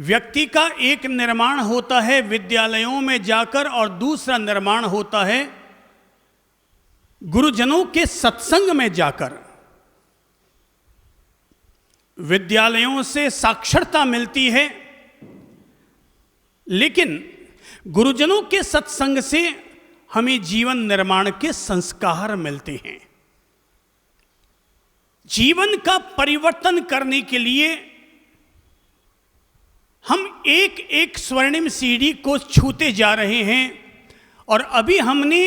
व्यक्ति का एक निर्माण होता है विद्यालयों में जाकर और दूसरा निर्माण होता है गुरुजनों के सत्संग में जाकर। विद्यालयों से साक्षरता मिलती है, लेकिन गुरुजनों के सत्संग से हमें जीवन निर्माण के संस्कार मिलते हैं। जीवन का परिवर्तन करने के लिए हम एक एक स्वर्णिम सीढ़ी को छूते जा रहे हैं, और अभी हमने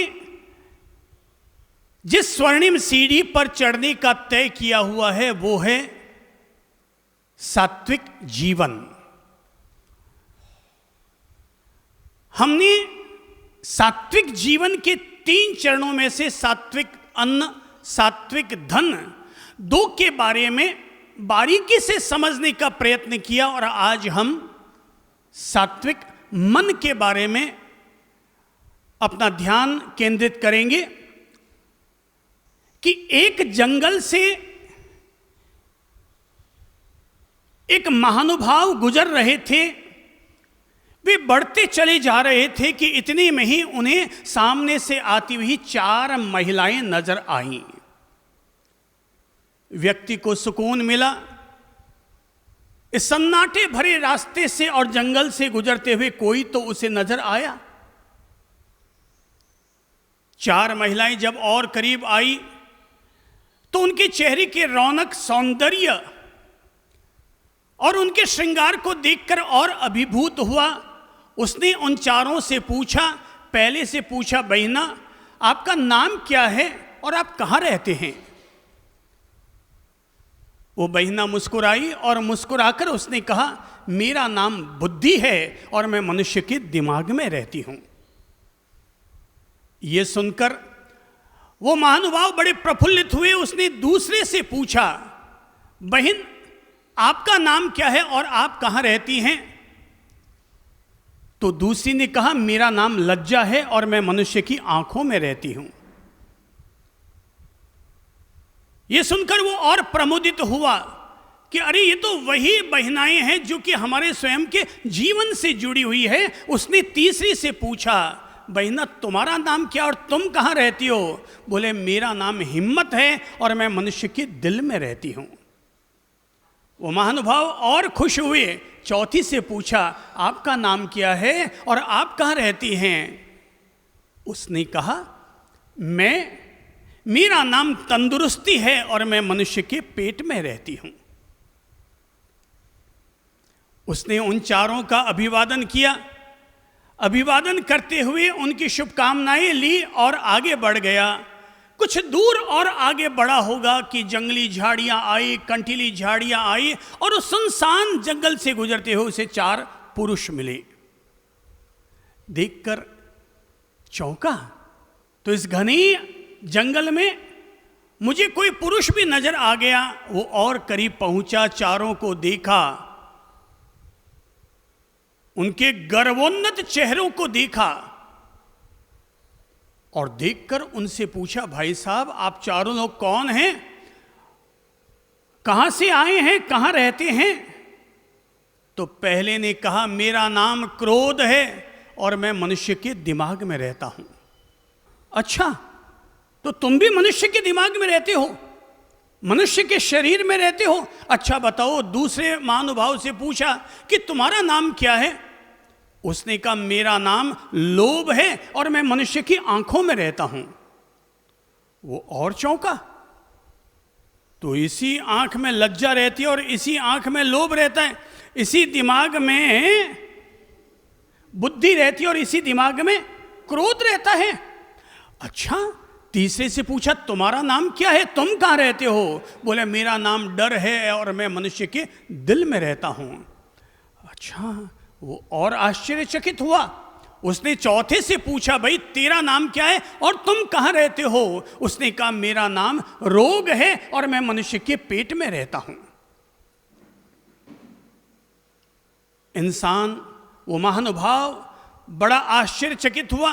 जिस स्वर्णिम सीढ़ी पर चढ़ने का तय किया हुआ है वो है सात्विक जीवन। हमने सात्विक जीवन के 3 चरणों में से सात्विक अन्न, सात्विक धन, 2 के बारे में बारीकी से समझने का प्रयत्न किया, और आज हम सात्विक मन के बारे में अपना ध्यान केंद्रित करेंगे कि एक जंगल से एक महानुभाव गुजर रहे थे। वे बढ़ते चले जा रहे थे कि इतने में ही उन्हें सामने से आती हुई 4 महिलाएं नजर आईं। व्यक्ति को सुकून मिला। इस सन्नाटे भरे रास्ते से और जंगल से गुजरते हुए कोई तो उसे नजर आया। 4 महिलाएं जब और करीब आई तो उनके चेहरे के रौनक, सौंदर्य और उनके श्रृंगार को देखकर और अभिभूत हुआ। उसने उन 4 से पूछा, पहले से पूछा, बहिना आपका नाम क्या है और आप कहाँ रहते हैं? वो बहिना मुस्कुराई और मुस्कुराकर उसने कहा, मेरा नाम बुद्धि है और मैं मनुष्य के दिमाग में रहती हूं। ये सुनकर वो महानुभाव बड़े प्रफुल्लित हुए। उसने दूसरे से पूछा, बहन आपका नाम क्या है और आप कहां रहती हैं? तो दूसरी ने कहा, मेरा नाम लज्जा है और मैं मनुष्य की आंखों में रहती हूं। यह सुनकर वो और प्रमुदित हुआ कि अरे ये तो वही बहनाएं हैं जो कि हमारे स्वयं के जीवन से जुड़ी हुई है। उसने तीसरी से पूछा, बहना तुम्हारा नाम क्या और तुम कहाँ रहती हो? बोले, मेरा नाम हिम्मत है और मैं मनुष्य के दिल में रहती हूँ। वो महानुभाव और खुश हुए। चौथी से पूछा, आपका नाम क्या है और आप कहाँ रहती हैं? उसने कहा, मेरा नाम तंदुरुस्ती है और मैं मनुष्य के पेट में रहती हूं। उसने उन 4 का अभिवादन किया। अभिवादन करते हुए उनकी शुभकामनाएं ली और आगे बढ़ गया। कुछ दूर और आगे बढ़ा होगा कि जंगली झाड़ियां आई, कंटीली झाड़ियां आई, और उस सुनसान जंगल से गुजरते हुए उसे 4 पुरुष मिले। देखकर चौंका, तो इस घने जंगल में मुझे कोई पुरुष भी नजर आ गया। वो और करीब पहुंचा, 4 को देखा, उनके गर्वोन्नत चेहरों को देखा और देखकर उनसे पूछा, भाई साहब आप 4 लोग कौन हैं? कहां से आए हैं? कहां रहते हैं? तो पहले ने कहा, मेरा नाम क्रोध है और मैं मनुष्य के दिमाग में रहता हूं। अच्छा, तो तुम भी मनुष्य के दिमाग में रहते हो, मनुष्य के शरीर में रहते हो? अच्छा बताओ। दूसरे महानुभाव से पूछा कि तुम्हारा नाम क्या है? उसने कहा, मेरा नाम लोभ है और मैं मनुष्य की आंखों में रहता हूं। वो और चौंका, तो इसी आंख में लज्जा रहती है और इसी आंख में लोभ रहता है, इसी दिमाग में बुद्धि रहती है और इसी दिमाग में क्रोध रहता है। अच्छा, तीसरे से पूछा, तुम्हारा नाम क्या है? तुम कहाँ रहते हो? बोले, मेरा नाम डर है और मैं मनुष्य के दिल में रहता हूं। अच्छा, वो और आश्चर्यचकित हुआ। उसने चौथे से पूछा, भाई तेरा नाम क्या है और तुम कहाँ रहते हो? उसने कहा, मेरा नाम रोग है और मैं मनुष्य के पेट में रहता हूं। इंसान, वो महानुभाव बड़ा आश्चर्यचकित हुआ।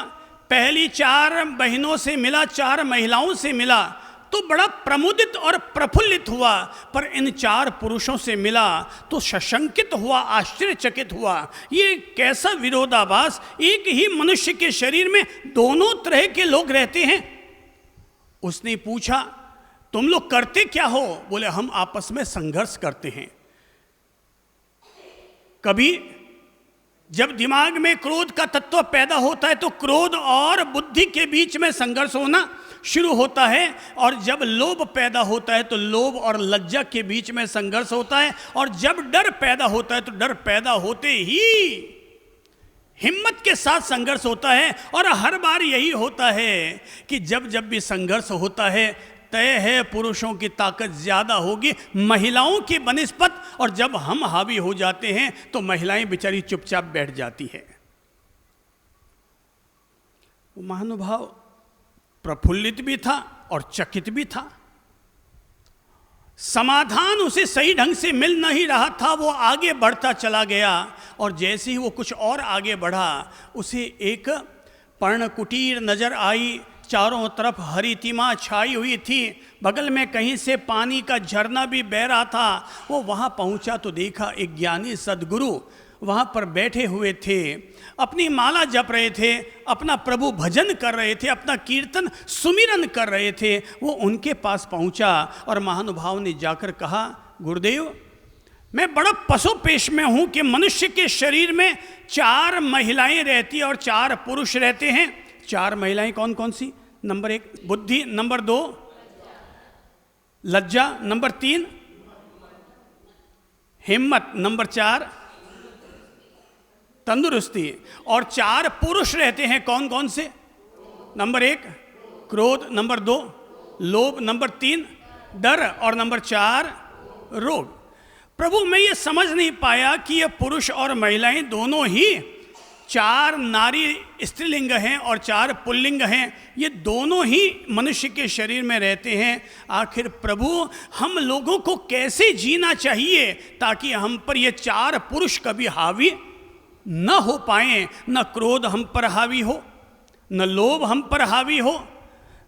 पहली 4 बहनों से मिला, 4 महिलाओं से मिला, तो बड़ा प्रमुदित और प्रफुल्लित हुआ, पर इन 4 पुरुषों से मिला तो सशंकित हुआ, आश्चर्यचकित हुआ। ये कैसा विरोधाभास, एक ही मनुष्य के शरीर में दोनों तरह के लोग रहते हैं। उसने पूछा, तुम लोग करते क्या हो? बोले, हम आपस में संघर्ष करते हैं। कभी जब दिमाग में क्रोध का तत्व पैदा होता है तो क्रोध और बुद्धि के बीच में संघर्ष होना शुरू होता है, और जब लोभ पैदा होता है तो लोभ और लज्जा के बीच में संघर्ष होता है, और जब डर पैदा होता है तो डर पैदा होते ही हिम्मत के साथ संघर्ष होता है। और हर बार यही होता है कि जब जब भी संघर्ष होता है, तय है पुरुषों की ताकत ज़्यादा होगी महिलाओं की बनिस्पत, और जब हम हावी हो जाते हैं तो महिलाएं बेचारी चुपचाप बैठ जाती है। वो महानुभाव प्रफुल्लित भी था और चकित भी था। समाधान उसे सही ढंग से मिल नहीं रहा था, वो आगे बढ़ता चला गया, और जैसे ही वो कुछ और आगे बढ़ा, उसे एक पर्णकुटीर नजर आई। चारों तरफ हरितिमा छाई हुई थी, बगल में कहीं से पानी का झरना भी बह रहा था। वो वहाँ पहुँचा तो देखा एक ज्ञानी सद्गुरु वहाँ पर बैठे हुए थे, अपनी माला जप रहे थे, अपना प्रभु भजन कर रहे थे, अपना कीर्तन सुमिरन कर रहे थे। वो उनके पास पहुँचा और महानुभाव ने जाकर कहा, गुरुदेव, मैं बड़ा पशुपेश में हूँ कि मनुष्य के शरीर में 4 महिलाएं रहती और 4 पुरुष रहते हैं। 4 महिलाएं कौन कौन सी? नंबर 1 बुद्धि, नंबर 2 लज्जा, नंबर 3 हिम्मत, नंबर 4 तंदुरुस्ती, और 4 पुरुष रहते हैं। कौन कौन से? नंबर 1 क्रोध, नंबर 2 लोभ, नंबर 3 डर, और नंबर 4 रोग। प्रभु, मैं ये समझ नहीं पाया कि ये पुरुष और महिलाएं दोनों ही 4 नारी स्त्रीलिंग हैं और 4 पुल्लिंग हैं, ये दोनों ही मनुष्य के शरीर में रहते हैं। आखिर प्रभु, हम लोगों को कैसे जीना चाहिए ताकि हम पर ये 4 पुरुष कभी हावी न हो पाएं? न क्रोध हम पर हावी हो, न लोभ हम पर हावी हो,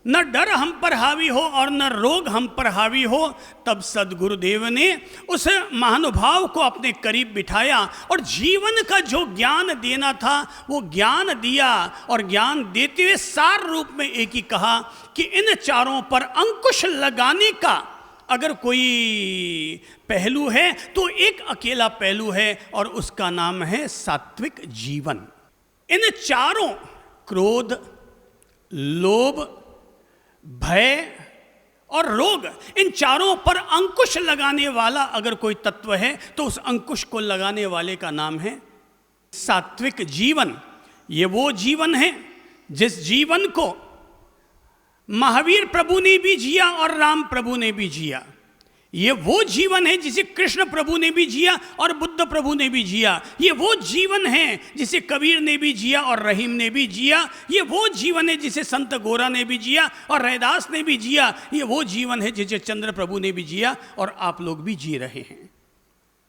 न डर हम पर हावी हो, और न रोग हम पर हावी हो। तब सद्गुरुदेव ने उस महानुभाव को अपने करीब बिठाया और जीवन का जो ज्ञान देना था वो ज्ञान दिया, और ज्ञान देते हुए सार रूप में एक ही कहा कि इन 4 पर अंकुश लगाने का अगर कोई पहलू है तो एक अकेला पहलू है, और उसका नाम है सात्विक जीवन। इन 4 क्रोध, लोभ, भय और रोग, इन 4 पर अंकुश लगाने वाला अगर कोई तत्व है तो उस अंकुश को लगाने वाले का नाम है सात्विक जीवन। ये वो जीवन है जिस जीवन को महावीर प्रभु ने भी जिया और राम प्रभु ने भी जिया। ये वो जीवन है जिसे कृष्ण प्रभु ने भी जिया और बुद्ध प्रभु ने भी जिया। ये वो जीवन है जिसे कबीर ने भी जिया और रहीम ने भी जिया। ये वो जीवन है जिसे संत गोरा ने भी जिया और रैदास ने भी जिया। ये वो जीवन है जिसे चंद्र प्रभु ने भी जिया और आप लोग भी जी रहे हैं।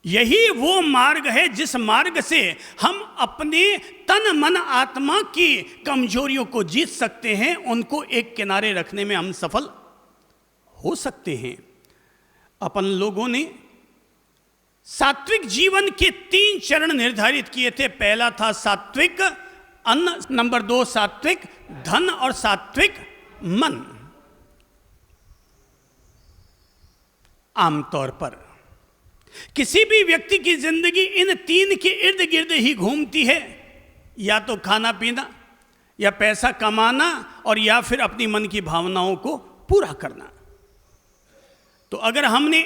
यही वो मार्ग है जिस मार्ग से हम अपने तन मन आत्मा की कमजोरियों को जीत सकते हैं, उनको एक किनारे रखने में हम सफल हो सकते हैं। अपन लोगों ने सात्विक जीवन के 3 चरण निर्धारित किए थे। पहला था सात्विक अन्न, नंबर 2 सात्विक धन और सात्विक मन। आमतौर पर किसी भी व्यक्ति की जिंदगी इन 3 के इर्द गिर्द ही घूमती है, या तो खाना पीना, या पैसा कमाना, और या फिर अपनी मन की भावनाओं को पूरा करना। तो अगर हमने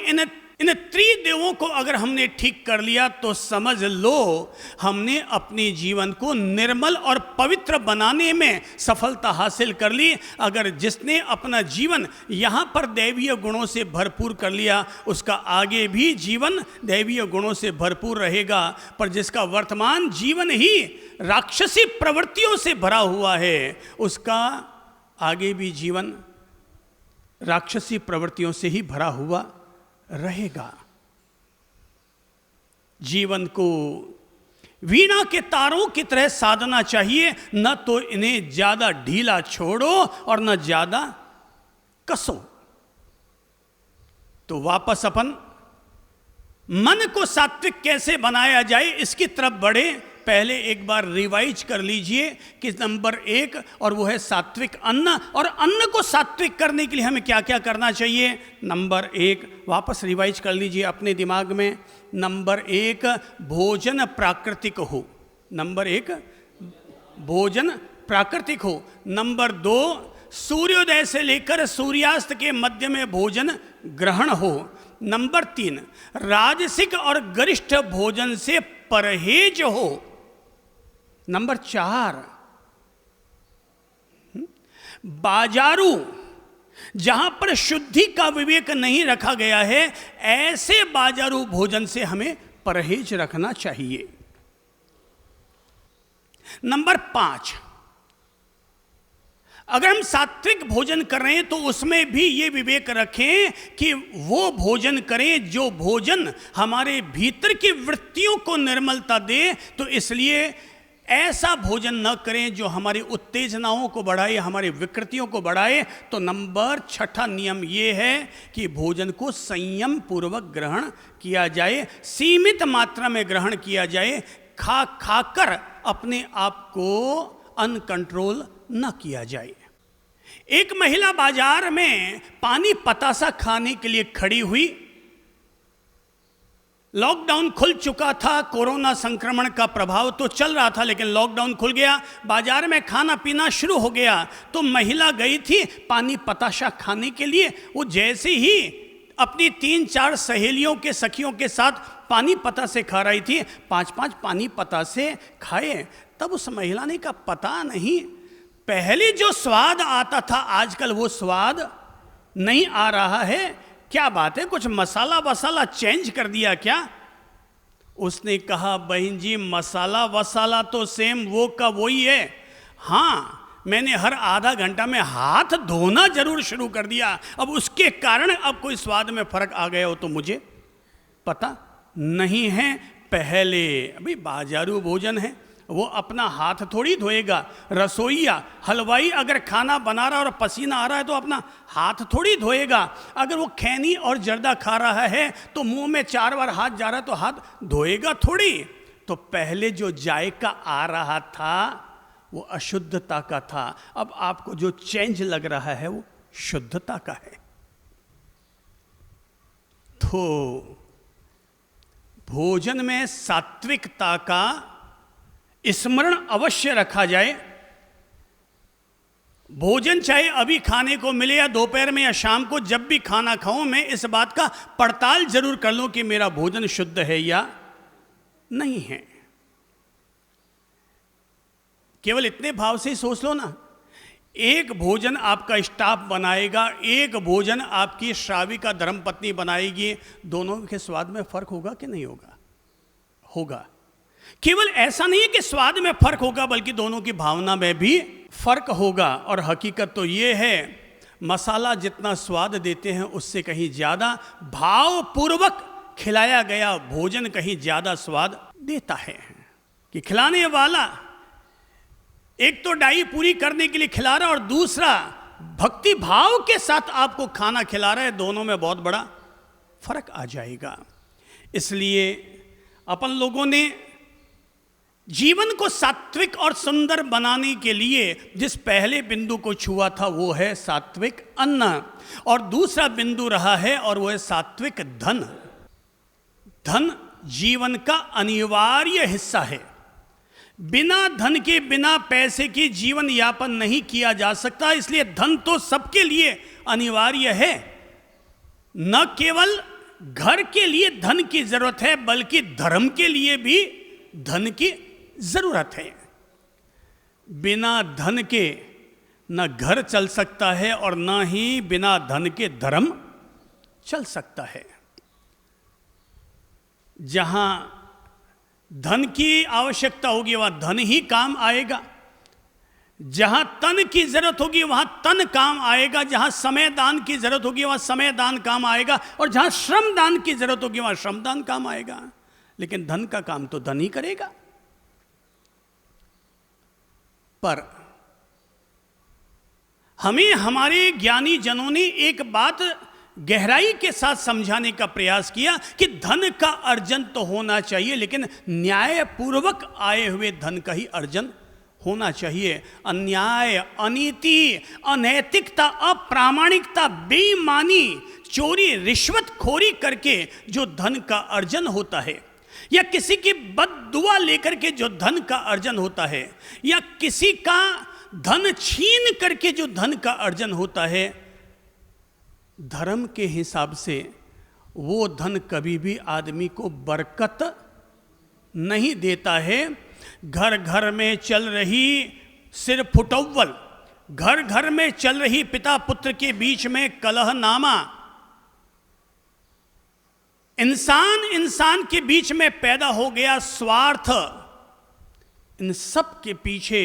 इन त्रिदेवों को अगर हमने ठीक कर लिया तो समझ लो हमने अपने जीवन को निर्मल और पवित्र बनाने में सफलता हासिल कर ली। अगर जिसने अपना जीवन यहाँ पर दैवीय गुणों से भरपूर कर लिया उसका आगे भी जीवन दैवीय गुणों से भरपूर रहेगा, पर जिसका वर्तमान जीवन ही राक्षसी प्रवृत्तियों से भरा हुआ है उसका आगे भी जीवन राक्षसी प्रवृत्तियों से ही भरा हुआ रहेगा। जीवन को वीणा के तारों की तरह साधना चाहिए, न तो इन्हें ज्यादा ढीला छोड़ो और न ज्यादा कसो। तो वापस अपन मन को सात्विक कैसे बनाया जाए इसकी तरफ बढ़े। पहले एक बार रिवाइज कर लीजिए कि नंबर 1 और वो है सात्विक अन्न, और अन्न को सात्विक करने के लिए हमें क्या क्या करना चाहिए। नंबर 1 वापस रिवाइज कर लीजिए अपने दिमाग में। नंबर 1 भोजन प्राकृतिक हो। नंबर 1 भोजन प्राकृतिक हो। नंबर 2 सूर्योदय से लेकर सूर्यास्त के मध्य में भोजन ग्रहण हो। नंबर 3 राजसिक और गरिष्ठ भोजन से परहेज हो। नंबर 4 बाजारू, जहां पर शुद्धि का विवेक नहीं रखा गया है, ऐसे बाजारू भोजन से हमें परहेज रखना चाहिए। नंबर 5 अगर हम सात्विक भोजन कर रहे हैं तो उसमें भी ये विवेक रखें कि वो भोजन करें जो भोजन हमारे भीतर की वृत्तियों को निर्मलता दे। तो इसलिए ऐसा भोजन न करें जो हमारी उत्तेजनाओं को बढ़ाए, हमारी विकृतियों को बढ़ाए। तो नंबर 6 नियम ये है कि भोजन को संयम पूर्वक ग्रहण किया जाए, सीमित मात्रा में ग्रहण किया जाए। खाकर अपने आप को अनकंट्रोल न किया जाए। एक महिला बाजार में पानी पतासा खाने के लिए खड़ी हुई। लॉकडाउन खुल चुका था, कोरोना संक्रमण का प्रभाव तो चल रहा था, लेकिन लॉकडाउन खुल गया, बाजार में खाना पीना शुरू हो गया। तो महिला गई थी पानी पताशा खाने के लिए। वो जैसे ही अपनी 3-4 सहेलियों के सखियों के साथ पानी पतासे खा रही थी, 5-5 पानी पतासे खाए। तब उस महिला ने कहा, पता नहीं पहले जो स्वाद आता था आजकल वो स्वाद नहीं आ रहा है, क्या बात है, कुछ मसाला वसाला चेंज कर दिया क्या। उसने कहा, बहन जी मसाला वसाला तो सेम वो का वही है। हाँ, मैंने हर आधा घंटा में हाथ धोना जरूर शुरू कर दिया। अब उसके कारण अब कोई स्वाद में फर्क आ गया हो तो मुझे पता नहीं है। पहले अभी बाजारू भोजन है, वो अपना हाथ थोड़ी धोएगा। रसोईया हलवाई अगर खाना बना रहा है और पसीना आ रहा है तो अपना हाथ थोड़ी धोएगा। अगर वो खैनी और जर्दा खा रहा है तो मुंह में 4 बार हाथ जा रहा है तो हाथ धोएगा थोड़ी। तो पहले जो जायका आ रहा था वो अशुद्धता का था, अब आपको जो चेंज लग रहा है वो शुद्धता का है। तो भोजन में सात्विकता का स्मरण अवश्य रखा जाए। भोजन चाहे अभी खाने को मिले या दोपहर में या शाम को, जब भी खाना खाऊं मैं इस बात का पड़ताल जरूर कर लूं कि मेरा भोजन शुद्ध है या नहीं है। केवल इतने भाव से ही सोच लो ना, एक भोजन आपका स्टाफ बनाएगा, एक भोजन आपकी श्राविका धर्मपत्नी बनाएगी, दोनों के स्वाद में फर्क होगा कि नहीं होगा? होगा। केवल ऐसा नहीं है कि स्वाद में फर्क होगा, बल्कि दोनों की भावना में भी फर्क होगा। और हकीकत तो ये है, मसाला जितना स्वाद देते हैं उससे कहीं ज्यादा भावपूर्वक खिलाया गया भोजन कहीं ज्यादा स्वाद देता है। कि खिलाने वाला एक तो डाई पूरी करने के लिए खिला रहा है और दूसरा भक्ति भाव के साथ आपको खाना खिला रहा है, दोनों में बहुत बड़ा फर्क आ जाएगा। इसलिए अपन लोगों ने जीवन को सात्विक और सुंदर बनाने के लिए जिस पहले बिंदु को छुआ था वो है सात्विक अन्न, और दूसरा बिंदु रहा है और वो है सात्विक धन। धन जीवन का अनिवार्य हिस्सा है। बिना धन के, बिना पैसे के जीवन यापन नहीं किया जा सकता। इसलिए धन तो सबके लिए अनिवार्य है। न केवल घर के लिए धन की जरूरत है, बल्कि धर्म के लिए भी धन की जरूरत है। बिना धन के न घर चल सकता है और न ही बिना धन के धर्म चल सकता है। जहां धन की आवश्यकता होगी वहां धन ही काम आएगा। जहां तन की जरूरत होगी वहां तन काम आएगा। जहां समय दान की जरूरत होगी वहां समय दान काम आएगा। और जहां श्रम दान की जरूरत होगी वहां श्रम दान काम आएगा। लेकिन धन का काम तो धन ही करेगा। पर हमें हमारे ज्ञानी जनों ने एक बात गहराई के साथ समझाने का प्रयास किया कि धन का अर्जन तो होना चाहिए, लेकिन न्यायपूर्वक आए हुए धन का ही अर्जन होना चाहिए। अन्याय, अनीति, अनैतिकता, अप्रामाणिकता, बेईमानी, चोरी, रिश्वतखोरी करके जो धन का अर्जन होता है, या किसी की बद्दुआ लेकर के जो धन का अर्जन होता है, या किसी का धन छीन करके जो धन का अर्जन होता है, धर्म के हिसाब से वो धन कभी भी आदमी को बरकत नहीं देता है। घर घर में चल रही सिर फुटव्वल, घर घर में चल रही पिता पुत्र के बीच में कलहनामा, इंसान इंसान के बीच में पैदा हो गया स्वार्थ, इन सब के पीछे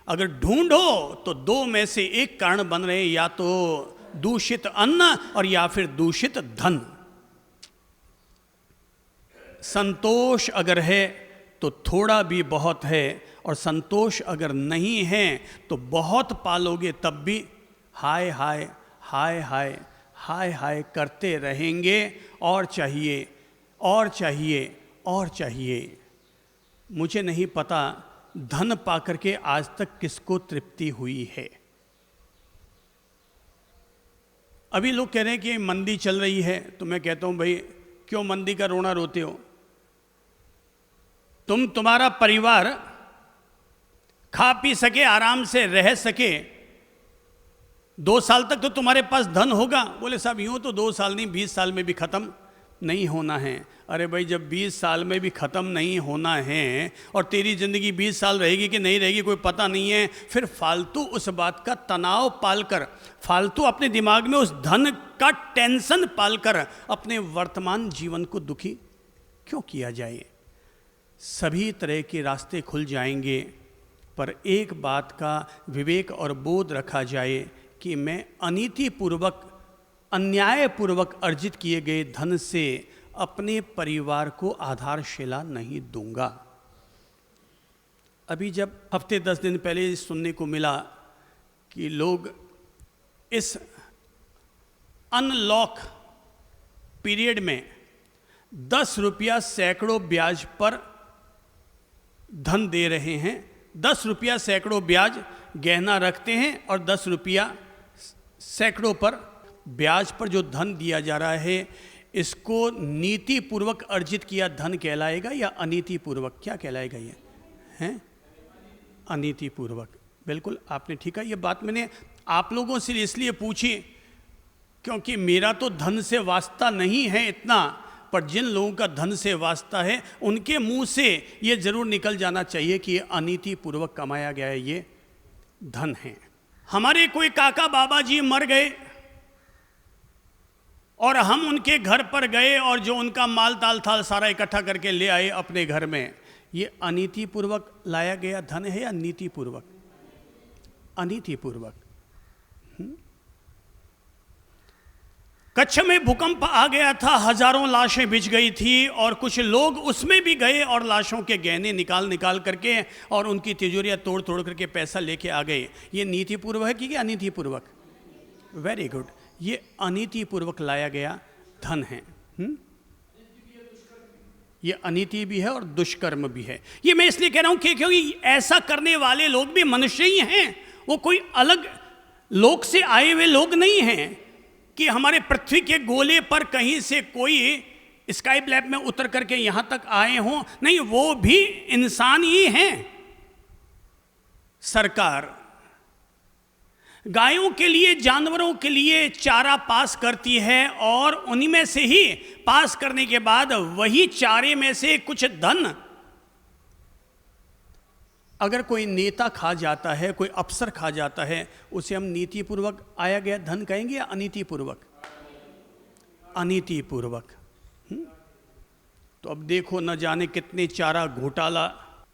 अगर ढूंढो तो दो में से एक कारण बन रहे, या तो दूषित अन्न और या फिर दूषित धन। संतोष अगर है तो थोड़ा भी बहुत है, और संतोष अगर नहीं है तो बहुत पालोगे तब भी हाय हाय हाय हाय हाय हाय करते रहेंगे, और चाहिए और चाहिए और चाहिए। मुझे नहीं पता धन पाकर के आज तक किसको तृप्ति हुई है। अभी लोग कह रहे हैं कि मंदी चल रही है, तो मैं कहता हूं भाई क्यों मंदी का रोना रोते हो? तुम्हारा परिवार खा पी सके, आराम से रह सके, 2 साल तक तो तुम्हारे पास धन होगा। बोले साहब यूं तो 2 साल नहीं 20 साल में भी खत्म नहीं होना है। अरे भाई जब 20 साल में भी ख़त्म नहीं होना है और तेरी ज़िंदगी 20 साल रहेगी कि नहीं रहेगी कोई पता नहीं है, फिर फालतू उस बात का तनाव पालकर, फालतू अपने दिमाग में उस धन का टेंशन पालकर अपने वर्तमान जीवन को दुखी क्यों किया जाए? सभी तरह के रास्ते खुल जाएंगे, पर एक बात का विवेक और बोध रखा जाए कि मैं अनीतिपूर्वक, अन्यायपूर्वक अर्जित किए गए धन से अपने परिवार को आधारशिला नहीं दूंगा। अभी जब हफ्ते 10 दिन पहले सुनने को मिला कि लोग इस अनलॉक पीरियड में 10 रुपया सैकड़ों ब्याज पर धन दे रहे हैं, 10 रुपया सैकड़ों ब्याज गहना रखते हैं और 10 रुपया सैकड़ों पर ब्याज पर जो धन दिया जा रहा है, इसको नीतिपूर्वक अर्जित किया धन कहलाएगा या अनीतिपूर्वक? क्या कहलाएगा ये? हैं? अनीतिपूर्वक। बिल्कुल आपने ठीक है। ये बात मैंने आप लोगों से इसलिए पूछी क्योंकि मेरा तो धन से वास्ता नहीं है इतना, पर जिन लोगों का धन से वास्ता है उनके मुंह से ये जरूर निकल जाना चाहिए कि ये अनीतिपूर्वक कमाया गया ये धन है। हमारे कोई काका बाबा जी मर गए और हम उनके घर पर गए और जो उनका माल ताल थाल सारा इकट्ठा करके ले आए अपने घर में, ये अनीतिपूर्वक लाया गया धन है या नीतिपूर्वक? अनीतिपूर्वक। कच्छ में भूकंप आ गया था, हजारों लाशें बिछ गई थी और कुछ लोग उसमें भी गए और लाशों के गहने निकाल करके और उनकी तिजोरियां तोड़ करके पैसा लेके आ गए। ये नीतिपूर्वक है कि अनीतिपूर्वक? वेरी गुड, ये अनीतिपूर्वक लाया गया धन है। ये अनीति भी है और दुष्कर्म भी है। ये मैं इसलिए कह रहा हूं कि क्योंकि ऐसा करने वाले लोग भी मनुष्य ही हैं, वो कोई अलग लोक से आए हुए लोग नहीं हैं कि हमारे पृथ्वी के गोले पर कहीं से कोई स्काई ब्लैब में उतर करके यहां तक आए हों। नहीं, वो भी इंसान ही हैं। सरकार गायों के लिए, जानवरों के लिए चारा पास करती है और उन्हीं में से ही पास करने के बाद वही चारे में से कुछ धन अगर कोई नेता खा जाता है, कोई अफसर खा जाता है, उसे हम नीतिपूर्वक आया गया धन कहेंगे या अनीतिपूर्वक? अनीतिपूर्वक। तो अब देखो न जाने कितने चारा घोटाला,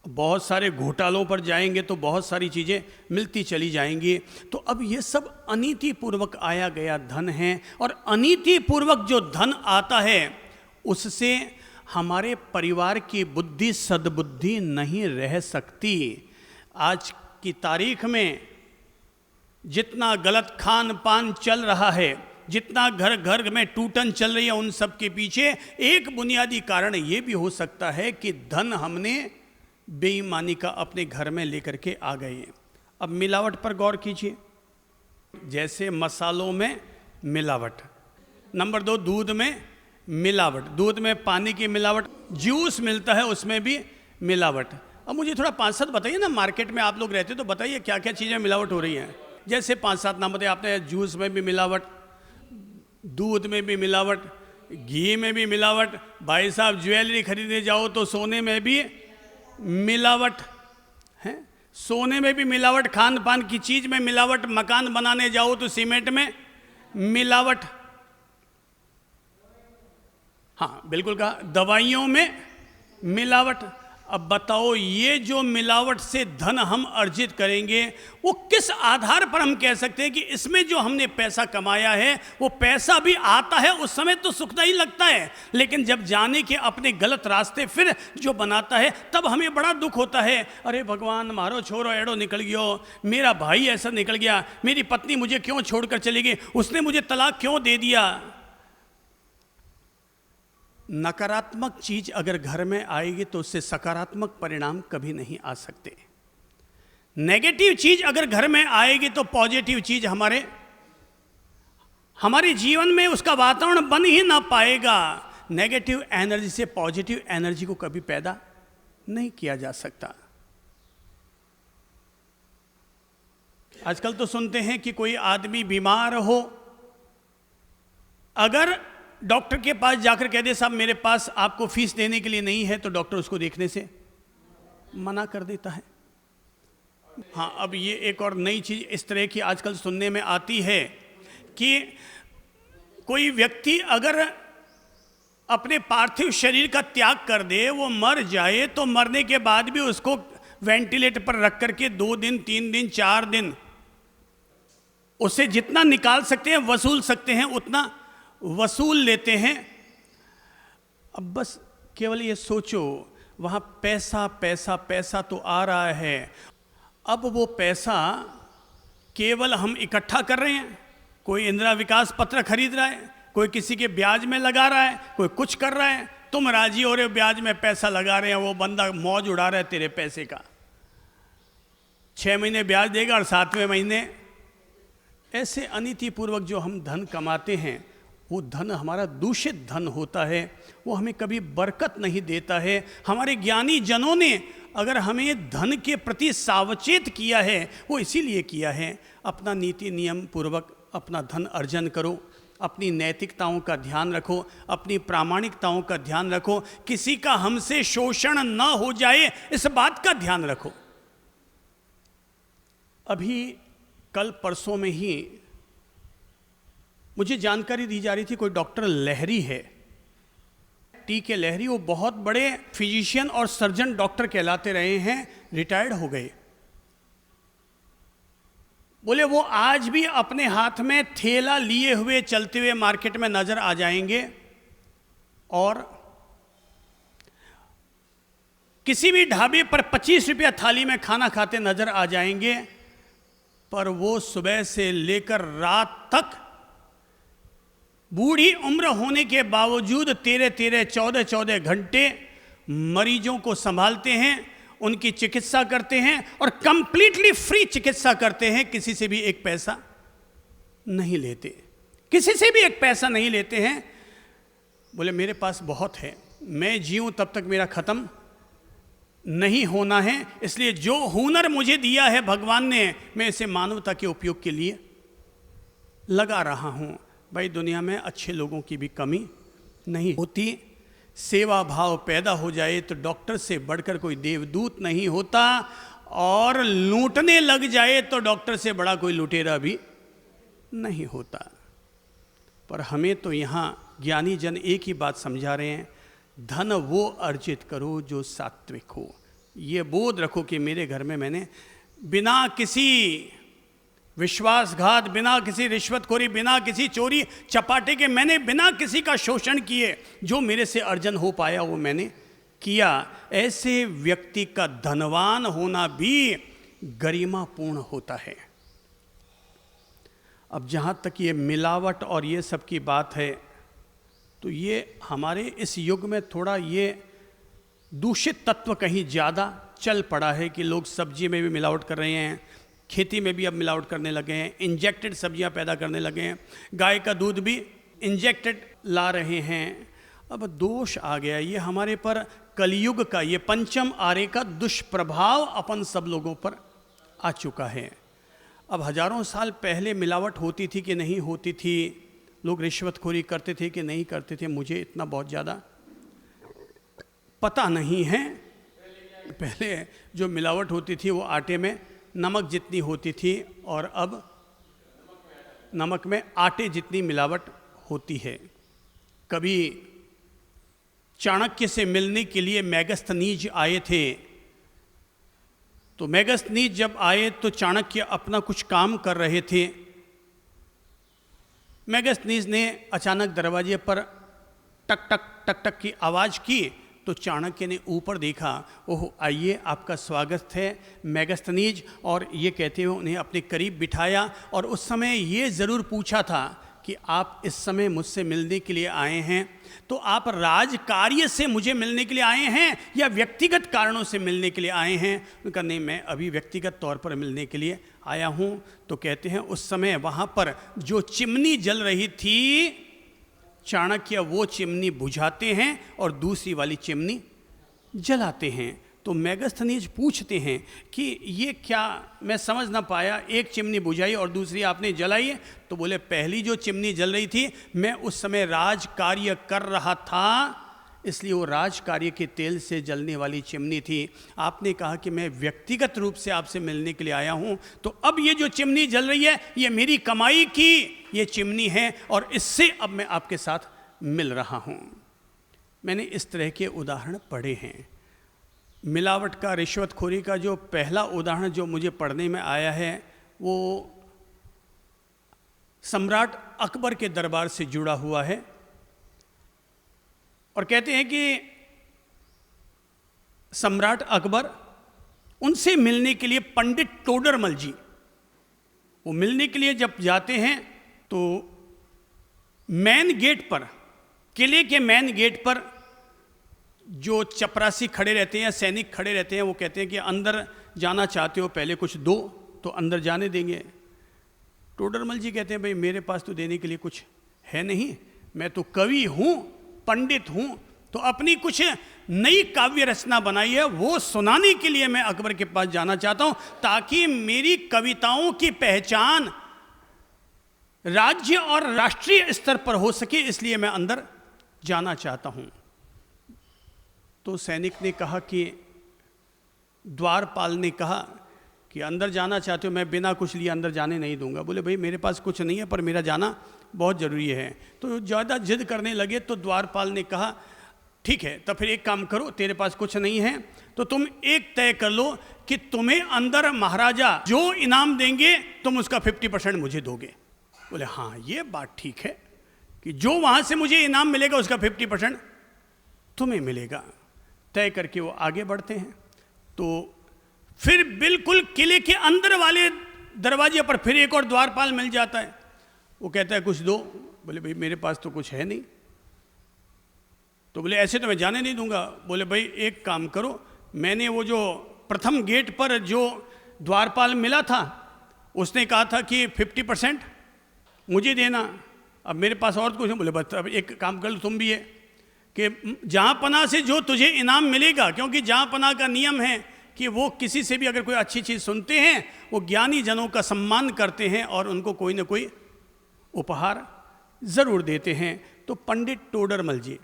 बहुत सारे घोटालों पर जाएंगे तो बहुत सारी चीज़ें मिलती चली जाएंगी। तो अब ये सब अनीतिपूर्वक आया गया धन है और अनीतिपूर्वक जो धन आता है उससे हमारे परिवार की बुद्धि सद्बुद्धि नहीं रह सकती। आज की तारीख में जितना गलत खान पान चल रहा है, जितना घर घर में टूटन चल रही है उन सब के पीछे एक बुनियादी कारण ये भी हो सकता है कि धन हमने बेईमानी का अपने घर में लेकर के आ गए हैं। अब मिलावट पर गौर कीजिए, जैसे मसालों में मिलावट, नंबर 2 दूध में मिलावट, दूध में पानी की मिलावट, जूस मिलता है उसमें भी मिलावट। अब मुझे थोड़ा 5-7 बताइए ना, मार्केट में आप लोग रहते तो बताइए क्या क्या चीज़ें मिलावट हो रही हैं। जैसे 5-7 नाम बताइए आपने। जूस में भी मिलावट, दूध में भी मिलावट, घी में भी मिलावट, भाई साहब ज्वेलरी खरीदने जाओ तो सोने में भी मिलावट है, सोने में भी मिलावट, खान पान की चीज में मिलावट, मकान बनाने जाओ तो सीमेंट में मिलावट, हाँ बिल्कुल कहा, दवाइयों में मिलावट। अब बताओ ये जो मिलावट से धन हम अर्जित करेंगे वो किस आधार पर हम कह सकते हैं कि इसमें जो हमने पैसा कमाया है वो पैसा भी आता है, उस समय तो सुखदायी लगता है, लेकिन जब जाने के अपने गलत रास्ते फिर जो बनाता है तब हमें बड़ा दुख होता है। अरे भगवान मारो छोरो एड़ो निकल गयो, मेरा भाई ऐसा निकल गया, मेरी पत्नी मुझे क्यों छोड़कर चली गई, उसने मुझे तलाक क्यों दे दिया। नकारात्मक चीज अगर घर में आएगी तो उससे सकारात्मक परिणाम कभी नहीं आ सकते। नेगेटिव चीज अगर घर में आएगी तो पॉजिटिव चीज हमारे जीवन में उसका वातावरण बन ही ना पाएगा। नेगेटिव एनर्जी से पॉजिटिव एनर्जी को कभी पैदा नहीं किया जा सकता। आजकल तो सुनते हैं कि कोई आदमी बीमार हो, अगर डॉक्टर के पास जाकर कह दे साहब मेरे पास आपको फीस देने के लिए नहीं है, तो डॉक्टर उसको देखने से मना कर देता है। हाँ, अब ये एक और नई चीज इस तरह की आजकल सुनने में आती है कि कोई व्यक्ति अगर अपने पार्थिव शरीर का त्याग कर दे, वो मर जाए, तो मरने के बाद भी उसको वेंटिलेटर पर रख करके 2 दिन 3 दिन 4 दिन उससे जितना निकाल सकते हैं वसूल सकते हैं उतना वसूल लेते हैं। अब बस केवल ये सोचो, वहां पैसा पैसा पैसा तो आ रहा है, अब वो पैसा केवल हम इकट्ठा कर रहे हैं, कोई इंदिरा विकास पत्र खरीद रहा है, कोई किसी के ब्याज में लगा रहा है, कोई कुछ कर रहा है, तुम राजी हो रहे हो ब्याज में पैसा लगा रहे हैं, वो बंदा मौज उड़ा रहा है तेरे पैसे का, 6 महीने ब्याज देगा और 7वें महीने। ऐसे अनीतिपूर्वक जो हम धन कमाते हैं वो धन हमारा दूषित धन होता है, वो हमें कभी बरकत नहीं देता है। हमारे ज्ञानी जनों ने अगर हमें धन के प्रति सावचेत किया है वो इसीलिए किया है, अपना नीति नियम पूर्वक अपना धन अर्जन करो, अपनी नैतिकताओं का ध्यान रखो, अपनी प्रामाणिकताओं का ध्यान रखो, किसी का हमसे शोषण न हो जाए इस बात का ध्यान रखो। अभी कल परसों में ही मुझे जानकारी दी जा रही थी, कोई डॉक्टर लहरी है, टी.के. लहरी, वो बहुत बड़े फिजिशियन और सर्जन डॉक्टर कहलाते रहे हैं, रिटायर्ड हो गए। बोले वो आज भी अपने हाथ में थैला लिए हुए चलते हुए मार्केट में नजर आ जाएंगे और किसी भी ढाबे पर 25 रुपया थाली में खाना खाते नजर आ जाएंगे, पर वो सुबह से लेकर रात तक बूढ़ी उम्र होने के बावजूद 13-13, 14-14 घंटे मरीजों को संभालते हैं, उनकी चिकित्सा करते हैं और कंप्लीटली फ्री चिकित्सा करते हैं, किसी से भी एक पैसा नहीं लेते, किसी से भी एक पैसा नहीं लेते हैं। बोले मेरे पास बहुत है, मैं जीऊं तब तक मेरा खत्म नहीं होना है, इसलिए जो हुनर मुझे दिया है भगवान ने, मैं इसे मानवता के उपयोग के लिए लगा रहा हूं। भाई दुनिया में अच्छे लोगों की भी कमी नहीं होती, सेवा भाव पैदा हो जाए तो डॉक्टर से बढ़कर कोई देवदूत नहीं होता, और लूटने लग जाए तो डॉक्टर से बड़ा कोई लुटेरा भी नहीं होता। पर हमें तो यहाँ ज्ञानी जन एक ही बात समझा रहे हैं, धन वो अर्जित करो जो सात्विक हो। ये बोध रखो कि मेरे घर में मैंने बिना किसी विश्वासघात, बिना किसी रिश्वतखोरी, बिना किसी चोरी चपाटे के, मैंने बिना किसी का शोषण किए जो मेरे से अर्जन हो पाया वो मैंने किया। ऐसे व्यक्ति का धनवान होना भी गरिमापूर्ण होता है। अब जहाँ तक ये मिलावट और ये सब की बात है, तो ये हमारे इस युग में थोड़ा ये दूषित तत्व कहीं ज़्यादा चल पड़ा है कि लोग सब्जी में भी मिलावट कर रहे हैं, खेती में भी अब मिलावट करने लगे हैं, इंजेक्टेड सब्जियां पैदा करने लगे हैं, गाय का दूध भी इंजेक्टेड ला रहे हैं। अब दोष आ गया ये हमारे पर, कलयुग का ये पंचम आर्य का दुष्प्रभाव अपन सब लोगों पर आ चुका है। अब हजारों साल पहले मिलावट होती थी कि नहीं होती थी, लोग रिश्वतखोरी करते थे कि नहीं करते थे, मुझे इतना बहुत ज़्यादा पता नहीं है। पहले जो मिलावट होती थी वो आटे में नमक जितनी होती थी, और अब नमक में आटे जितनी मिलावट होती है। कभी चाणक्य से मिलने के लिए मेगस्थनीज आए थे, तो मेगस्थनीज जब आए तो चाणक्य अपना कुछ काम कर रहे थे। मेगस्थनीज ने अचानक दरवाजे पर टक टक टक टक की आवाज़ की, तो चाणक्य ने ऊपर देखा, ओह आइए आपका स्वागत है मेगस्थनीज, और ये कहते हुए उन्हें अपने करीब बिठाया। और उस समय ये ज़रूर पूछा था कि आप इस समय मुझसे मिलने के लिए आए हैं, तो आप राजकार्य से मुझे मिलने के लिए आए हैं या व्यक्तिगत कारणों से मिलने के लिए आए हैं? उनका नहीं, मैं अभी व्यक्तिगत तौर पर मिलने के लिए आया हूँ। तो कहते हैं उस समय वहाँ पर जो चिमनी जल रही थी, चाणक्य वो चिमनी बुझाते हैं और दूसरी वाली चिमनी जलाते हैं। तो मेगस्थनीज पूछते हैं कि ये क्या, मैं समझ ना पाया, एक चिमनी बुझाई और दूसरी आपने जलाई है? तो बोले पहली जो चिमनी जल रही थी, मैं उस समय राज कार्य कर रहा था, इसलिए वो राज कार्य के तेल से जलने वाली चिमनी थी। आपने कहा कि मैं व्यक्तिगत रूप से आपसे मिलने के लिए आया हूँ, तो अब ये जो चिमनी जल रही है ये मेरी कमाई की ये चिमनी है, और इससे अब मैं आपके साथ मिल रहा हूँ। मैंने इस तरह के उदाहरण पढ़े हैं। मिलावट का, रिश्वतखोरी का जो पहला उदाहरण जो मुझे पढ़ने में आया है वो सम्राट अकबर के दरबार से जुड़ा हुआ है। और कहते हैं कि सम्राट अकबर, उनसे मिलने के लिए पंडित टोडरमल जी, वो मिलने के लिए जब जाते हैं तो मेन गेट पर, किले के मेन गेट पर जो चपरासी खड़े रहते हैं, सैनिक खड़े रहते हैं, वो कहते हैं कि अंदर जाना चाहते हो पहले कुछ दो तो अंदर जाने देंगे। टोडरमल जी कहते हैं भाई मेरे पास तो देने के लिए कुछ है नहीं, मैं तो कवि हूँ, पंडित हूँ, तो अपनी कुछ नई काव्य रचना बनाई है वो सुनाने के लिए मैं अकबर के पास जाना चाहता हूँ, ताकि मेरी कविताओं की पहचान राज्य और राष्ट्रीय स्तर पर हो सके, इसलिए मैं अंदर जाना चाहता हूँ। तो सैनिक ने कहा कि, द्वारपाल ने कहा कि अंदर जाना चाहते हो, मैं बिना कुछ लिए अंदर जाने नहीं दूंगा। बोले भाई मेरे पास कुछ नहीं है पर मेरा जाना बहुत ज़रूरी है। तो ज़्यादा जिद करने लगे, तो द्वारपाल ने कहा ठीक है, तो फिर एक काम करो, तेरे पास कुछ नहीं है तो तुम एक तय कर लो कि तुम्हें अंदर महाराजा जो इनाम देंगे तुम उसका 50% मुझे दोगे। बोले हाँ ये बात ठीक है कि जो वहाँ से मुझे इनाम मिलेगा उसका 50% तुम्हें मिलेगा। तय करके वो आगे बढ़ते हैं। तो फिर बिल्कुल किले के अंदर वाले दरवाजे पर फिर एक और द्वारपाल मिल जाता है। वो कहता है कुछ दो। बोले भाई मेरे पास तो कुछ है नहीं। तो बोले ऐसे तो मैं जाने नहीं दूंगा। बोले भाई एक काम करो, मैंने वो जो प्रथम गेट पर जो द्वारपाल मिला था उसने कहा था कि 50% मुझे देना, अब मेरे पास और कुछ नहीं। बोले बस अब एक काम कर लो तुम भी है कि जहाँ पनाह से जो तुझे इनाम मिलेगा, क्योंकि जहाँ पनाह का नियम है कि वो किसी से भी अगर कोई अच्छी चीज़ सुनते हैं वो ज्ञानी जनों का सम्मान करते हैं और उनको कोई ना कोई उपहार ज़रूर देते हैं। तो पंडित टोडरमल जी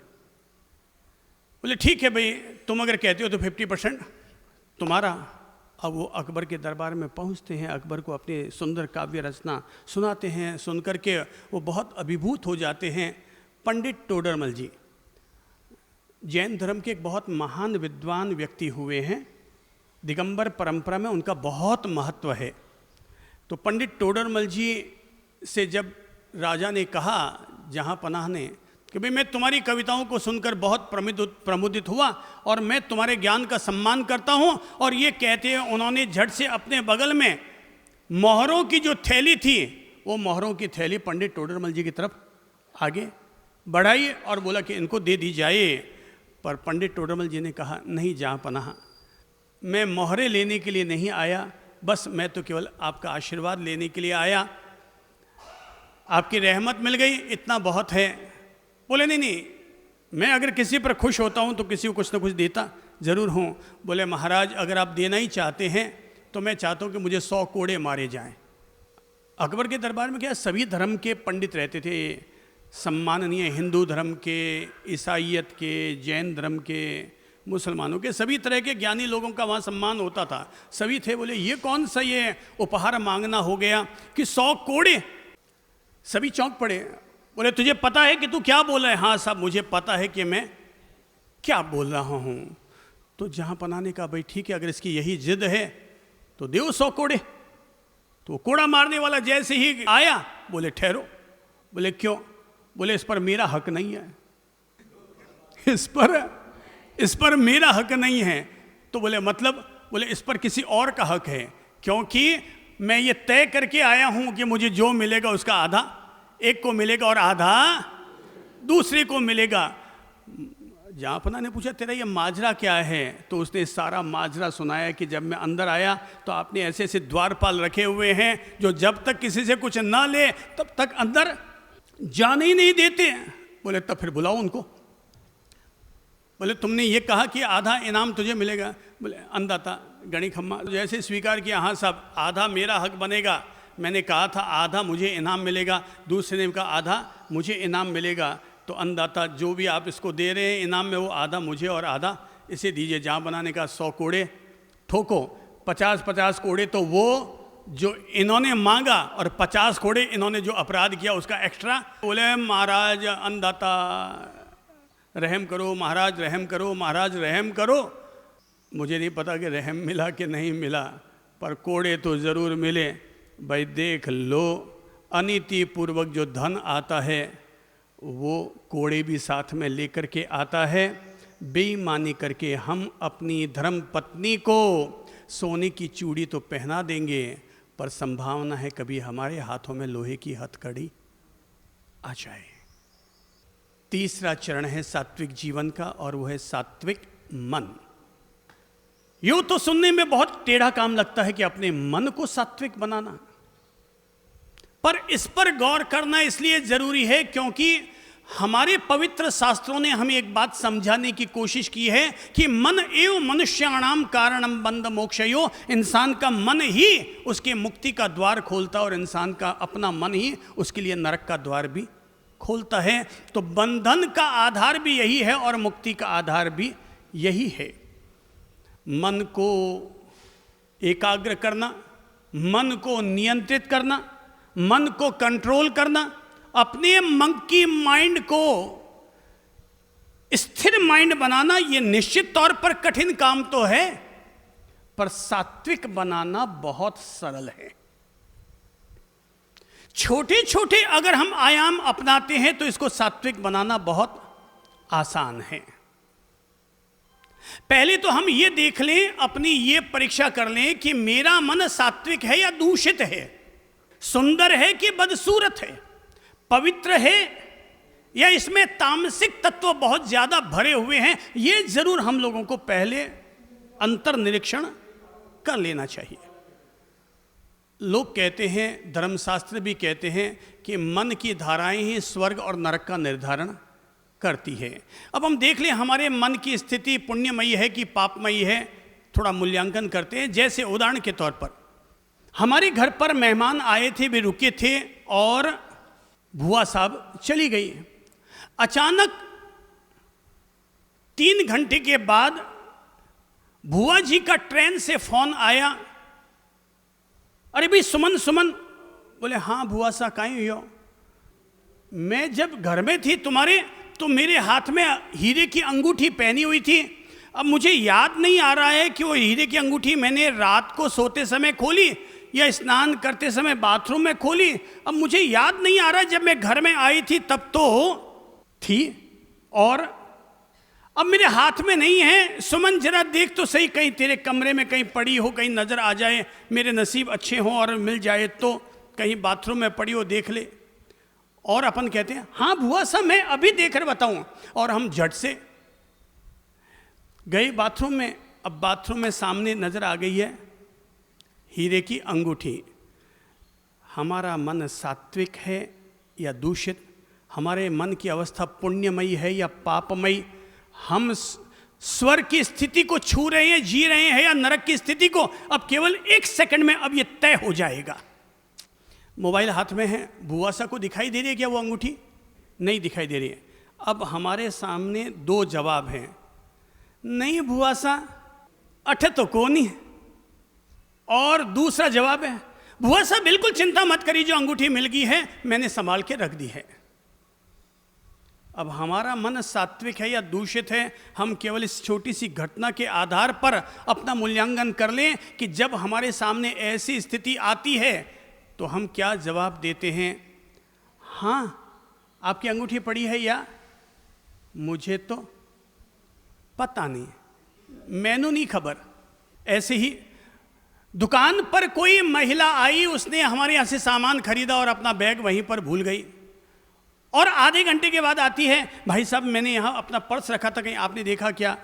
बोले ठीक है भाई, तुम अगर कहते हो तो 50% तुम्हारा। अब वो अकबर के दरबार में पहुंचते हैं, अकबर को अपनी सुंदर काव्य रचना सुनाते हैं। सुन करके वो बहुत अभिभूत हो जाते हैं। पंडित टोडरमल जी जैन धर्म के एक बहुत महान विद्वान व्यक्ति हुए हैं। दिगंबर परंपरा में उनका बहुत महत्व है। तो पंडित टोडरमल जी से जब राजा ने कहा, जहाँ पनाह ने, कि भाई मैं तुम्हारी कविताओं को सुनकर बहुत प्रमुदित हुआ और मैं तुम्हारे ज्ञान का सम्मान करता हूँ, और ये कहते हैं उन्होंने झट से अपने बगल में मोहरों की जो थैली थी वो मोहरों की थैली पंडित टोडरमल जी की तरफ आगे बढ़ाई और बोला कि इनको दे दी जाए। पर पंडित टोडरमल जी ने कहा, नहीं जहाँ पनाह, मैं मोहरें लेने के लिए नहीं आया, बस मैं तो केवल आपका आशीर्वाद लेने के लिए आया, आपकी रहमत मिल गई, इतना बहुत है। बोले नहीं नहीं, मैं अगर किसी पर खुश होता हूँ तो किसी को कुछ ना कुछ देता ज़रूर हूँ। बोले महाराज अगर आप देना ही चाहते हैं तो मैं चाहता हूँ कि मुझे 100 कोड़े मारे जाएं। अकबर के दरबार में क्या सभी धर्म के पंडित रहते थे, सम्माननीय, हिंदू धर्म के, ईसाइयत के, जैन धर्म के, मुसलमानों के, सभी तरह के ज्ञानी लोगों का वहाँ सम्मान होता था, सभी थे। बोले ये कौन सा ये उपहार मांगना हो गया कि 100 कोड़े। सभी चौंक पड़े। बोले तुझे पता है कि तू क्या बोल रहा है? हाँ साहब मुझे पता है कि मैं क्या बोल रहा हूँ। तो जहाँ पनाने का भाई ठीक है, अगर इसकी यही जिद है तो देव 100 कोड़े। तो कोड़ा मारने वाला जैसे ही आया बोले ठहरो। बोले क्यों? बोले इस पर मेरा हक नहीं है, इस पर मेरा हक नहीं है। तो बोले मतलब? बोले इस पर किसी और का हक है, क्योंकि मैं ये तय करके आया हूं कि मुझे जो मिलेगा उसका आधा एक को मिलेगा और आधा दूसरे को मिलेगा। जहाँपना ने पूछा तेरा ये माजरा क्या है? तो उसने सारा माजरा सुनाया कि जब मैं अंदर आया तो आपने ऐसे ऐसे द्वारपाल रखे हुए हैं जो जब तक किसी से कुछ ना ले तब तक अंदर जाने ही नहीं देते। बोले तब फिर बुलाओ उनको। बोले तुमने ये कहा कि आधा इनाम तुझे मिलेगा? बोले अंदाता गणी खम्मा जैसे स्वीकार किया, हाँ साहब आधा मेरा हक बनेगा। मैंने कहा था आधा मुझे इनाम मिलेगा, दूसरे ने कहा आधा मुझे इनाम मिलेगा। तो अंदाता जो भी आप इसको दे रहे हैं इनाम में वो आधा मुझे और आधा इसे दीजिए। जहाँ बनाने का 100 कोड़े ठोको, 50-50 कोड़े तो वो जो इन्होंने मांगा और 50 कोड़े इन्होंने जो अपराध किया उसका एक्स्ट्रा। बोले महाराज अंदाता रहम करो, महाराज रहम करो, महाराज रहम करो। मुझे नहीं पता कि रहम मिला कि नहीं मिला, पर कोड़े तो ज़रूर मिले। भाई देख लो, अनीति पूर्वक जो धन आता है वो कोड़े भी साथ में लेकर के आता है। बेईमानी करके हम अपनी धर्म पत्नी को सोने की चूड़ी तो पहना देंगे, पर संभावना है कभी हमारे हाथों में लोहे की हथकड़ी आ जाए। तीसरा चरण है सात्विक जीवन का, और वो है सात्विक मन। यूं तो सुनने में बहुत टेढ़ा काम लगता है कि अपने मन को सात्विक बनाना, पर इस पर गौर करना इसलिए जरूरी है क्योंकि हमारे पवित्र शास्त्रों ने हमें एक बात समझाने की कोशिश की है कि मन एवं मनुष्याणाम कारणम बंध मोक्षयो। इंसान का मन ही उसके मुक्ति का द्वार खोलता है और इंसान का अपना मन ही उसके लिए नरक का द्वार भी खोलता है। तो बंधन का आधार भी यही है और मुक्ति का आधार भी यही है। मन को एकाग्र करना, मन को नियंत्रित करना, मन को कंट्रोल करना, अपने मंकी माइंड को स्थिर माइंड बनाना, यह निश्चित तौर पर कठिन काम तो है, पर सात्विक बनाना बहुत सरल है। छोटे छोटे अगर हम आयाम अपनाते हैं तो इसको सात्विक बनाना बहुत आसान है। पहले तो हम ये देख लें, अपनी ये परीक्षा कर लें कि मेरा मन सात्विक है या दूषित है, सुंदर है कि बदसूरत है, पवित्र है या इसमें तामसिक तत्व बहुत ज्यादा भरे हुए हैं। ये जरूर हम लोगों को पहले अंतर निरीक्षण कर लेना चाहिए। लोग कहते हैं, धर्मशास्त्र भी कहते हैं कि मन की धाराएं ही स्वर्ग और नरक का निर्धारण करती है। अब हम देख लें हमारे मन की स्थिति पुण्यमयी है कि पापमयी है, थोड़ा मूल्यांकन करते हैं। जैसे उदाहरण के तौर पर हमारे घर पर मेहमान आए थे, वे रुके थे और बुआ साहब चली गई। अचानक 3 घंटे के बाद बुआ जी का ट्रेन से फोन आया, अरे भाई सुमन सुमन। बोले हाँ बुआ साहब कहीं हुई हो? मैं जब घर में थी तुम्हारे तो मेरे हाथ में हीरे की अंगूठी पहनी हुई थी। अब मुझे याद नहीं आ रहा है कि वो हीरे की अंगूठी मैंने रात को सोते समय खोली या स्नान करते समय बाथरूम में खोली। अब मुझे याद नहीं आ रहा, जब मैं घर में आई थी तब तो थी और अब मेरे हाथ में नहीं है। सुमन जरा देख तो सही, कहीं तेरे कमरे में कहीं पड़ी हो, कहीं नजर आ जाए, मेरे नसीब अच्छे हों और मिल जाए तो। कहीं बाथरूम में पड़ी हो देख ले, और अपन कहते हैं हाँ बुआ साहब मैं अभी देख कर बताऊं, और हम झट से गए बाथरूम में। अब बाथरूम में सामने नजर आ गई है हीरे की अंगूठी। हमारा मन सात्विक है या दूषित, हमारे मन की अवस्था पुण्यमयी है या पापमयी, हम स्वर्ग की स्थिति को छू रहे हैं, जी रहे हैं, या नरक की स्थिति को, अब केवल 1 सेकंड में अब ये तय हो जाएगा। मोबाइल हाथ में है, बुआ सा को दिखाई दे रही है क्या वो अंगूठी? नहीं दिखाई दे रही है। अब हमारे सामने 2 जवाब हैं, नहीं बुआ सा अठ तो कौन ही, और दूसरा जवाब है बुआ सा बिल्कुल चिंता मत करिए, जो अंगूठी मिल गई है मैंने संभाल के रख दी है। अब हमारा मन सात्विक है या दूषित है, हम केवल इस छोटी सी घटना के आधार पर अपना मूल्यांकन कर लें कि जब हमारे सामने ऐसी स्थिति आती है तो हम क्या जवाब देते हैं। हाँ आपकी अंगूठी पड़ी है, या मुझे तो पता नहीं, मैनू नहीं खबर। ऐसे ही दुकान पर कोई महिला आई, उसने हमारे यहाँ से सामान खरीदा और अपना बैग वहीं पर भूल गई, और आधे घंटे के बाद आती है, भाई साहब मैंने यहाँ अपना पर्स रखा था, कहीं आपने देखा क्या?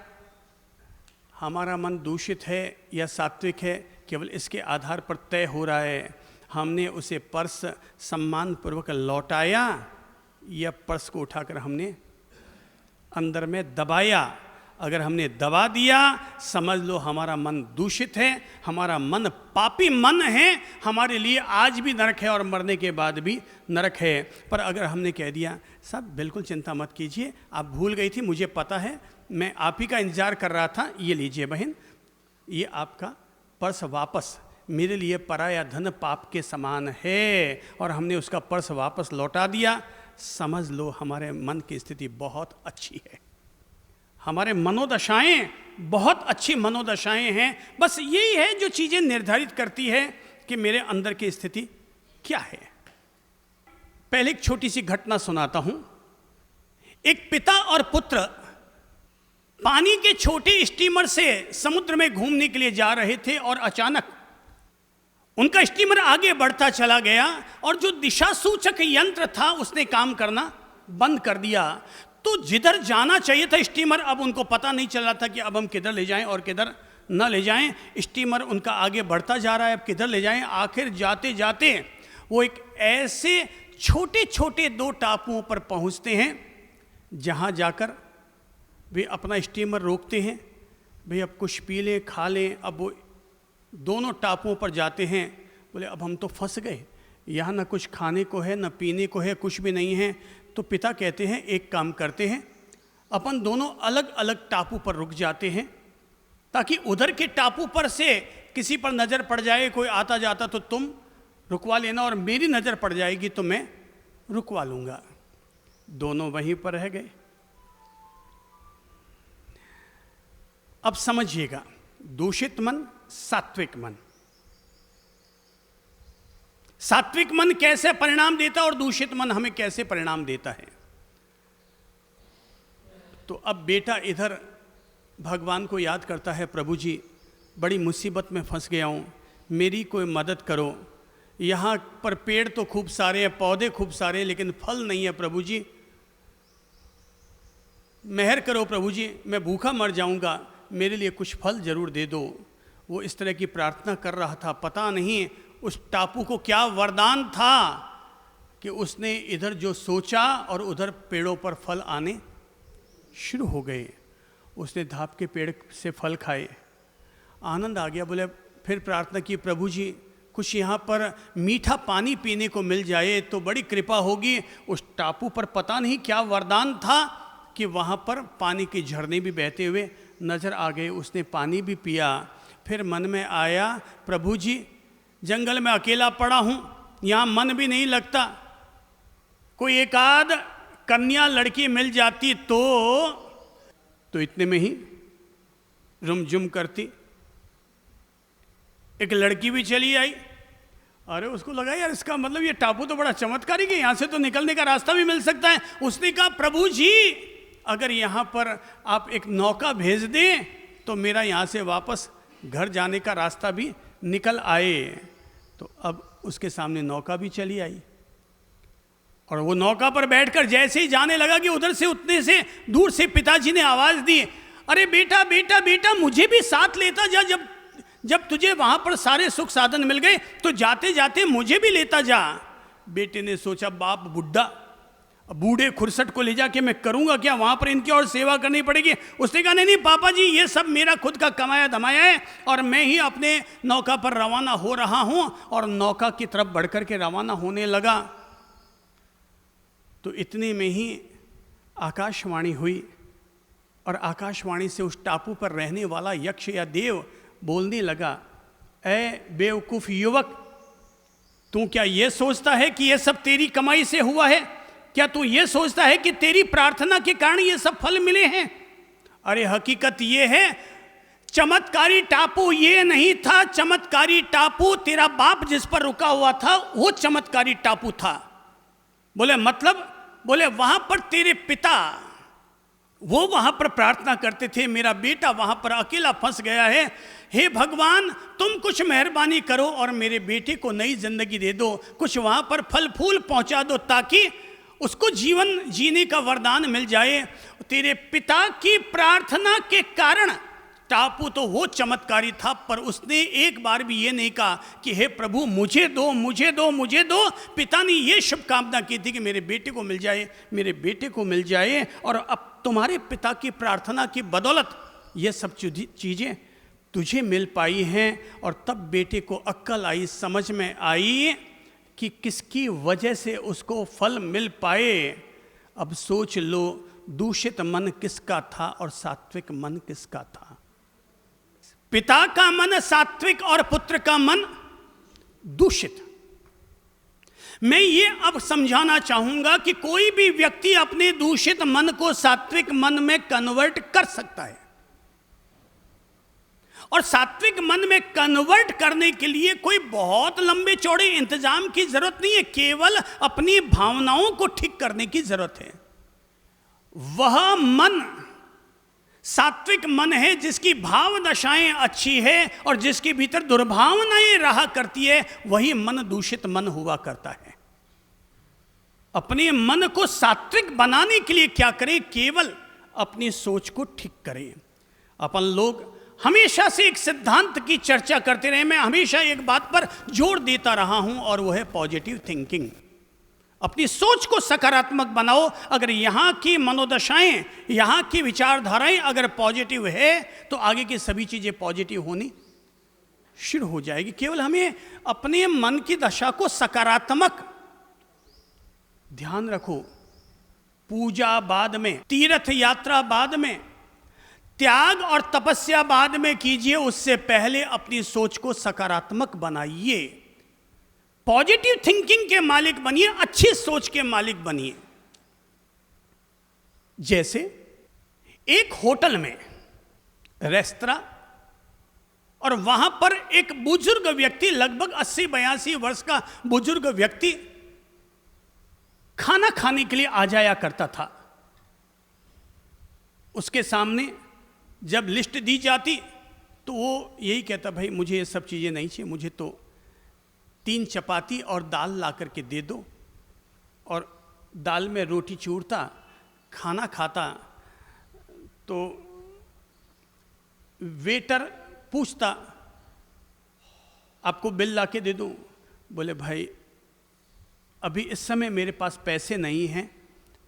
हमारा मन दूषित है या सात्विक है, केवल इसके आधार पर तय हो रहा है। हमने उसे पर्स सम्मानपूर्वक लौटाया या पर्स को उठाकर हमने अंदर में दबाया। अगर हमने दबा दिया समझ लो हमारा मन दूषित है, हमारा मन पापी मन है, हमारे लिए आज भी नरक है और मरने के बाद भी नरक है। पर अगर हमने कह दिया सब बिल्कुल चिंता मत कीजिए, आप भूल गई थी, मुझे पता है, मैं आप ही का इंतजार कर रहा था, ये लीजिए बहन, ये आपका पर्स वापस, मेरे लिए पराया धन पाप के समान है, और हमने उसका पर्स वापस लौटा दिया। समझ लो हमारे मन की स्थिति बहुत अच्छी है, हमारे मनोदशाएं बहुत अच्छी मनोदशाएं हैं। बस यही है जो चीजें निर्धारित करती है कि मेरे अंदर की स्थिति क्या है। पहले एक छोटी सी घटना सुनाता हूं। एक पिता और पुत्र पानी के छोटे स्टीमर से समुद्र में घूमने के लिए जा रहे थे, और अचानक उनका स्टीमर आगे बढ़ता चला गया और जो दिशा सूचक यंत्र था उसने काम करना बंद कर दिया। तो जिधर जाना चाहिए था स्टीमर, अब उनको पता नहीं चल रहा था कि अब हम किधर ले जाएं और किधर न ले जाएं। स्टीमर उनका आगे बढ़ता जा रहा है, अब किधर ले जाएं। आखिर जाते जाते वो एक ऐसे छोटे छोटे 2 टापुओं पर पहुंचते हैं जहां जाकर वे अपना स्टीमर रोकते हैं, भाई अब कुछ पी लें खा लें। अब वो दोनों टापुओं पर जाते हैं, बोले अब हम तो फंस गए, यहाँ न कुछ खाने को है न पीने को है, कुछ भी नहीं है। तो पिता कहते हैं एक काम करते हैं, अपन दोनों अलग अलग टापू पर रुक जाते हैं, ताकि उधर के टापू पर से किसी पर नज़र पड़ जाए, कोई आता जाता तो तुम रुकवा लेना, और मेरी नज़र पड़ जाएगी तो मैं रुकवा लूँगा। दोनों वहीं पर रह गए। अब समझिएगा, दूषित मन, सात्विक मन। सात्विक मन कैसे परिणाम देता है और दूषित मन हमें कैसे परिणाम देता है। तो अब बेटा इधर भगवान को याद करता है, प्रभु जी बड़ी मुसीबत में फंस गया हूँ, मेरी कोई मदद करो। यहाँ पर पेड़ तो खूब सारे हैं, पौधे खूब सारे हैं, लेकिन फल नहीं है प्रभु जी, मेहर करो प्रभु जी, मैं भूखा मर जाऊँगा, मेरे लिए कुछ फल जरूर दे दो। वो इस तरह की प्रार्थना कर रहा था। पता नहीं उस टापू को क्या वरदान था कि उसने इधर जो सोचा और उधर पेड़ों पर फल आने शुरू हो गए। उसने धाप के पेड़ से फल खाए, आनंद आ गया। बोले फिर प्रार्थना की, प्रभु जी कुछ यहाँ पर मीठा पानी पीने को मिल जाए तो बड़ी कृपा होगी। उस टापू पर पता नहीं क्या वरदान था कि वहाँ पर पानी के झरने भी बहते हुए नज़र आ गए। उसने पानी भी पिया। फिर मन में आया, प्रभु जी जंगल में अकेला पड़ा हूँ, यहाँ मन भी नहीं लगता, कोई एक आध कन्या लड़की मिल जाती तो इतने में ही रुमझुम करती एक लड़की भी चली आई। अरे उसको लगा यार इसका मतलब ये टापू तो बड़ा चमत्कारी है, यहाँ से तो निकलने का रास्ता भी मिल सकता है। उसने कहा प्रभु जी अगर यहाँ पर आप एक नौका भेज दें तो मेरा यहाँ से वापस घर जाने का रास्ता भी निकल आए। तो अब उसके सामने नौका भी चली आई, और वो नौका पर बैठकर जैसे ही जाने लगा कि उधर से उतने से दूर से पिताजी ने आवाज दी, अरे बेटा बेटा बेटा मुझे भी साथ लेता जा, जब तुझे वहां पर सारे सुख साधन मिल गए तो जाते जाते मुझे भी लेता जा। बेटे ने सोचा बाप बुढ़ा, बूढ़े खुरसट को ले जाके मैं करूंगा क्या, वहां पर इनकी और सेवा करनी पड़ेगी। उसने कहा नहीं पापा जी, ये सब मेरा खुद का कमाया धमाया है और मैं ही अपने नौका पर रवाना हो रहा हूं। और नौका की तरफ बढ़कर के रवाना होने लगा तो इतने में ही आकाशवाणी हुई, और आकाशवाणी से उस टापू पर रहने वाला यक्ष या देव बोलने लगा, ऐ बेवकूफ युवक, तू क्या ये सोचता है कि ये सब तेरी कमाई से हुआ है? क्या तू ये सोचता है कि तेरी प्रार्थना के कारण ये सब फल मिले हैं? अरे हकीकत ये है, चमत्कारी टापू ये नहीं था, चमत्कारी टापू तेरा बाप जिस पर रुका हुआ था वो चमत्कारी टापू था। बोले मतलब? बोले वहां पर तेरे पिता वो वहां पर प्रार्थना करते थे, मेरा बेटा वहां पर अकेला फंस गया है, हे भगवान तुम कुछ मेहरबानी करो और मेरे बेटे को नई जिंदगी दे दो, कुछ वहां पर फल फूल पहुंचा दो ताकि उसको जीवन जीने का वरदान मिल जाए। तेरे पिता की प्रार्थना के कारण टापू तो वो चमत्कारी था, पर उसने एक बार भी ये नहीं कहा कि हे प्रभु मुझे दो मुझे दो मुझे दो। पिता ने ये शुभकामना की थी कि मेरे बेटे को मिल जाए, मेरे बेटे को मिल जाए। और अब तुम्हारे पिता की प्रार्थना की बदौलत ये सब चीज़ें तुझे मिल पाई हैं। और तब बेटे को अक्ल आई, समझ में आई कि किसकी वजह से उसको फल मिल पाए। अब सोच लो, दूषित मन किसका था और सात्विक मन किसका था? पिता का मन सात्विक और पुत्र का मन दूषित। मैं ये अब समझाना चाहूंगा कि कोई भी व्यक्ति अपने दूषित मन को सात्विक मन में कन्वर्ट कर सकता है, और सात्विक मन में कन्वर्ट करने के लिए कोई बहुत लंबे चौड़े इंतजाम की जरूरत नहीं है, केवल अपनी भावनाओं को ठीक करने की जरूरत है। वह मन सात्विक मन है जिसकी भाव दशाएं अच्छी है और जिसके भीतर दुर्भावनाएं रहा करती है, वही मन दूषित मन हुआ करता है। अपने मन को सात्विक बनाने के लिए क्या करें? केवल अपनी सोच को ठीक करें। अपन लोग हमेशा से एक सिद्धांत की चर्चा करते रहे, मैं हमेशा एक बात पर जोर देता रहा हूं और वो है पॉजिटिव थिंकिंग। अपनी सोच को सकारात्मक बनाओ। अगर यहाँ की मनोदशाएं, यहाँ की विचारधाराएं अगर पॉजिटिव है तो आगे की सभी चीजें पॉजिटिव होनी शुरू हो जाएगी। केवल हमें अपने मन की दशा को सकारात्मक, ध्यान रखो, पूजा बाद में, तीर्थ यात्रा बाद में, त्याग और तपस्या बाद में कीजिए, उससे पहले अपनी सोच को सकारात्मक बनाइए। पॉजिटिव थिंकिंग के मालिक बनिए, अच्छी सोच के मालिक बनिए। जैसे एक होटल में रेस्तरां, और वहां पर एक बुजुर्ग व्यक्ति, लगभग 80-82 वर्ष का बुजुर्ग व्यक्ति खाना खाने के लिए आ जाया करता था। उसके सामने जब लिस्ट दी जाती तो वो यही कहता, भाई मुझे ये सब चीजें नहीं चाहिए, मुझे तो 3 चपाती और दाल ला करके दे दो। और दाल में रोटी चूरता, खाना खाता तो वेटर पूछता, आपको बिल ला के दे दूं? बोले भाई अभी इस समय मेरे पास पैसे नहीं हैं,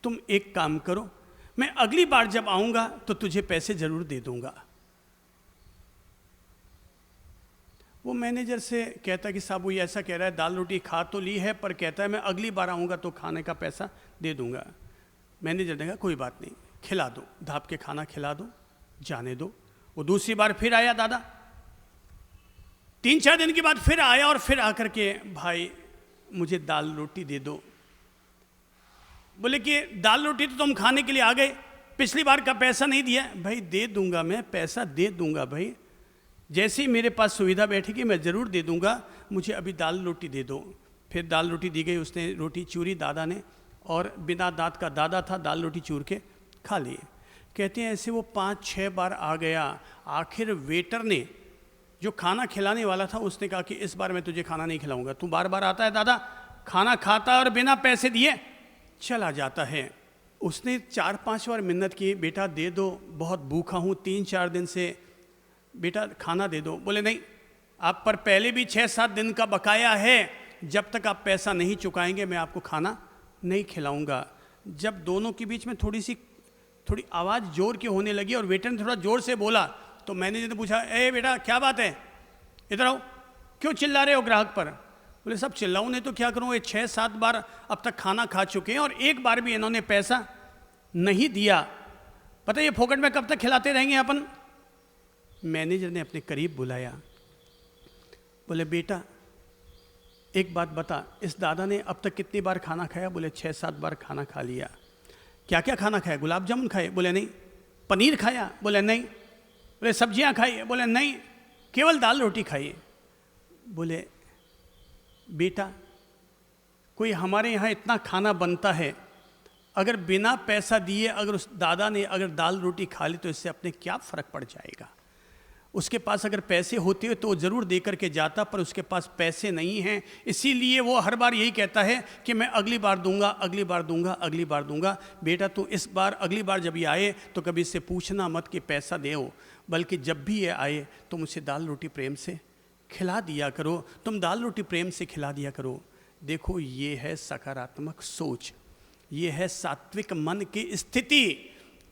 तुम एक काम करो, मैं अगली बार जब आऊंगा तो तुझे पैसे जरूर दे दूंगा। वो मैनेजर से कहता कि साहब वो ऐसा कह रहा है, दाल रोटी खा तो ली है पर कहता है मैं अगली बार आऊँगा तो खाने का पैसा दे दूंगा। मैनेजर ने कहा कोई बात नहीं, खिला दो, ढाप के खाना खिला दो, जाने दो। वो दूसरी बार फिर आया दादा, 3-4 दिन के बाद फिर आया और फिर आकर के, भाई मुझे दाल रोटी दे दो। बोले कि दाल रोटी तो तुम खाने के लिए आ गए, पिछली बार का पैसा नहीं दिया। भाई दे दूंगा, मैं पैसा दे दूंगा भाई, जैसे ही मेरे पास सुविधा बैठेगी मैं ज़रूर दे दूंगा, मुझे अभी दाल रोटी दे दो। फिर दाल रोटी दी गई, उसने रोटी चूरी दादा ने, और बिना दांत का दादा था, दाल रोटी चूर के खा लिए। कहते हैं ऐसे वो 5-6 बार आ गया। आखिर वेटर ने, जो खाना खिलाने वाला था उसने कहा कि इस बार मैं तुझे खाना नहीं खिलाऊंगा, तू बार बार आता है दादा, खाना खाता और बिना पैसे दिए चला जाता है। उसने 4-5 बार मिन्नत की, बेटा दे दो, बहुत भूखा हूँ 3-4 दिन से, बेटा खाना दे दो। बोले नहीं, आप पर पहले भी 6-7 दिन का बकाया है, जब तक आप पैसा नहीं चुकाएंगे मैं आपको खाना नहीं खिलाऊंगा। जब दोनों के बीच में थोड़ी आवाज़ जोर की होने लगी और वेटर ने थोड़ा जोर से बोला, तो मैनेजर ने पूछा, ए बेटा क्या बात है, इधर आओ, क्यों चिल्ला रहे हो ग्राहक पर? बोले साहब चिल्लाऊं नहीं तो क्या करूं, ये 6-7 बार अब तक खाना खा चुके हैं और एक बार भी इन्होंने पैसा नहीं दिया, पता है ये फोकट में कब तक खिलाते रहेंगे अपन। मैनेजर ने अपने करीब बुलाया, बोले बेटा एक बात बता, इस दादा ने अब तक कितनी बार खाना खाया? बोले 6-7 बार खाना खा लिया। क्या क्या खाना खाया? गुलाब जामुन खाए? बोले नहीं। पनीर खाया? बोले नहीं। बोले सब्जियां खाई? बोले नहीं, केवल दाल रोटी खाई। बोले बेटा कोई हमारे यहाँ इतना खाना बनता है, अगर बिना पैसा दिए अगर उस दादा ने अगर दाल रोटी खा ली तो इससे अपने क्या फ़र्क पड़ जाएगा? उसके पास अगर पैसे होते हो तो वो ज़रूर दे करके जाता, पर उसके पास पैसे नहीं हैं, इसीलिए वो हर बार यही कहता है कि मैं अगली बार दूंगा, अगली बार दूंगा, अगली बार दूंगा। बेटा तू इस बार अगली बार जब ये आए तो कभी इससे पूछना मत कि पैसा दे, बल्कि जब भी ये आए तो मुझे दाल रोटी प्रेम से खिला दिया करो, तुम दाल रोटी प्रेम से खिला दिया करो। देखो ये है सकारात्मक सोच, ये है सात्विक मन की स्थिति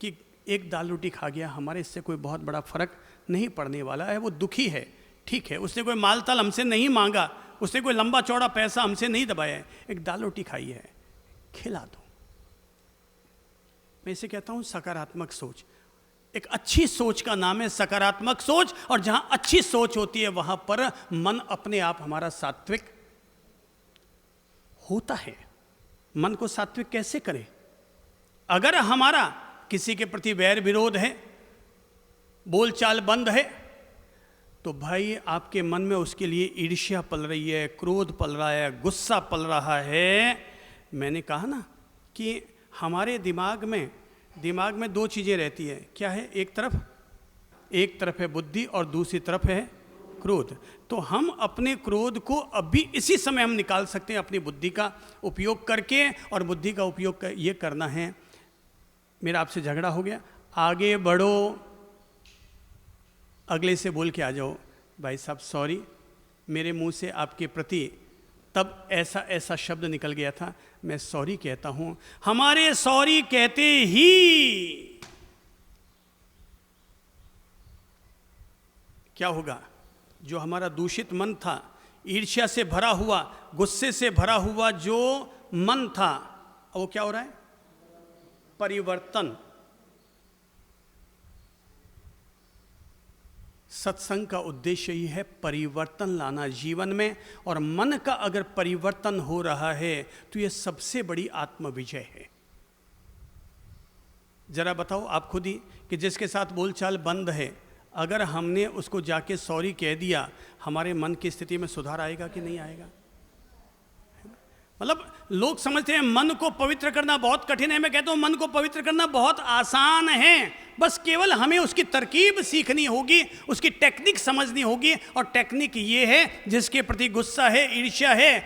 कि एक दाल रोटी खा गया, हमारे इससे कोई बहुत बड़ा फर्क नहीं पड़ने वाला है। वो दुखी है, ठीक है, उसने कोई माल ताल हमसे नहीं मांगा, उसने कोई लंबा चौड़ा पैसा हमसे नहीं दबाया है, एक दाल रोटी खाई है, खिला दो। मैं इसे कहता हूं सकारात्मक सोच। एक अच्छी सोच का नाम है सकारात्मक सोच, और जहां अच्छी सोच होती है वहां पर मन अपने आप हमारा सात्विक होता है। मन को सात्विक कैसे करें? अगर हमारा किसी के प्रति वैर विरोध है, बोलचाल बंद है, तो भाई आपके मन में उसके लिए ईर्ष्या पल रही है, क्रोध पल रहा है, गुस्सा पल रहा है। मैंने कहा ना कि हमारे दिमाग में 2 चीज़ें रहती है। क्या है? एक तरफ है बुद्धि और दूसरी तरफ है क्रोध। तो हम अपने क्रोध को अभी इसी समय हम निकाल सकते हैं अपनी बुद्धि का उपयोग करके, और बुद्धि का उपयोग ये करना है, मेरा आपसे झगड़ा हो गया, आगे बढ़ो, अगले से बोल के आ जाओ, भाई साहब सॉरी, मेरे मुंह से आपके प्रति तब ऐसा शब्द निकल गया था, मैं सॉरी कहता हूं। हमारे सॉरी कहते ही क्या होगा? जो हमारा दूषित मन था, ईर्ष्या से भरा हुआ, गुस्से से भरा हुआ जो मन था, वो क्या हो रहा है? परिवर्तन। सत्संग का उद्देश्य ही है परिवर्तन लाना जीवन में, और मन का अगर परिवर्तन हो रहा है तो यह सबसे बड़ी आत्मविजय है। जरा बताओ आप खुद ही कि जिसके साथ बोलचाल बंद है, अगर हमने उसको जाके सॉरी कह दिया, हमारे मन की स्थिति में सुधार आएगा कि नहीं आएगा? मतलब लोग समझते हैं मन को पवित्र करना बहुत कठिन है। मैं कहता हूं मन को पवित्र करना बहुत आसान है, बस केवल हमें उसकी तरकीब सीखनी होगी, उसकी टेक्निक समझनी होगी। और टेक्निक ये है, जिसके प्रति गुस्सा है, ईर्ष्या है,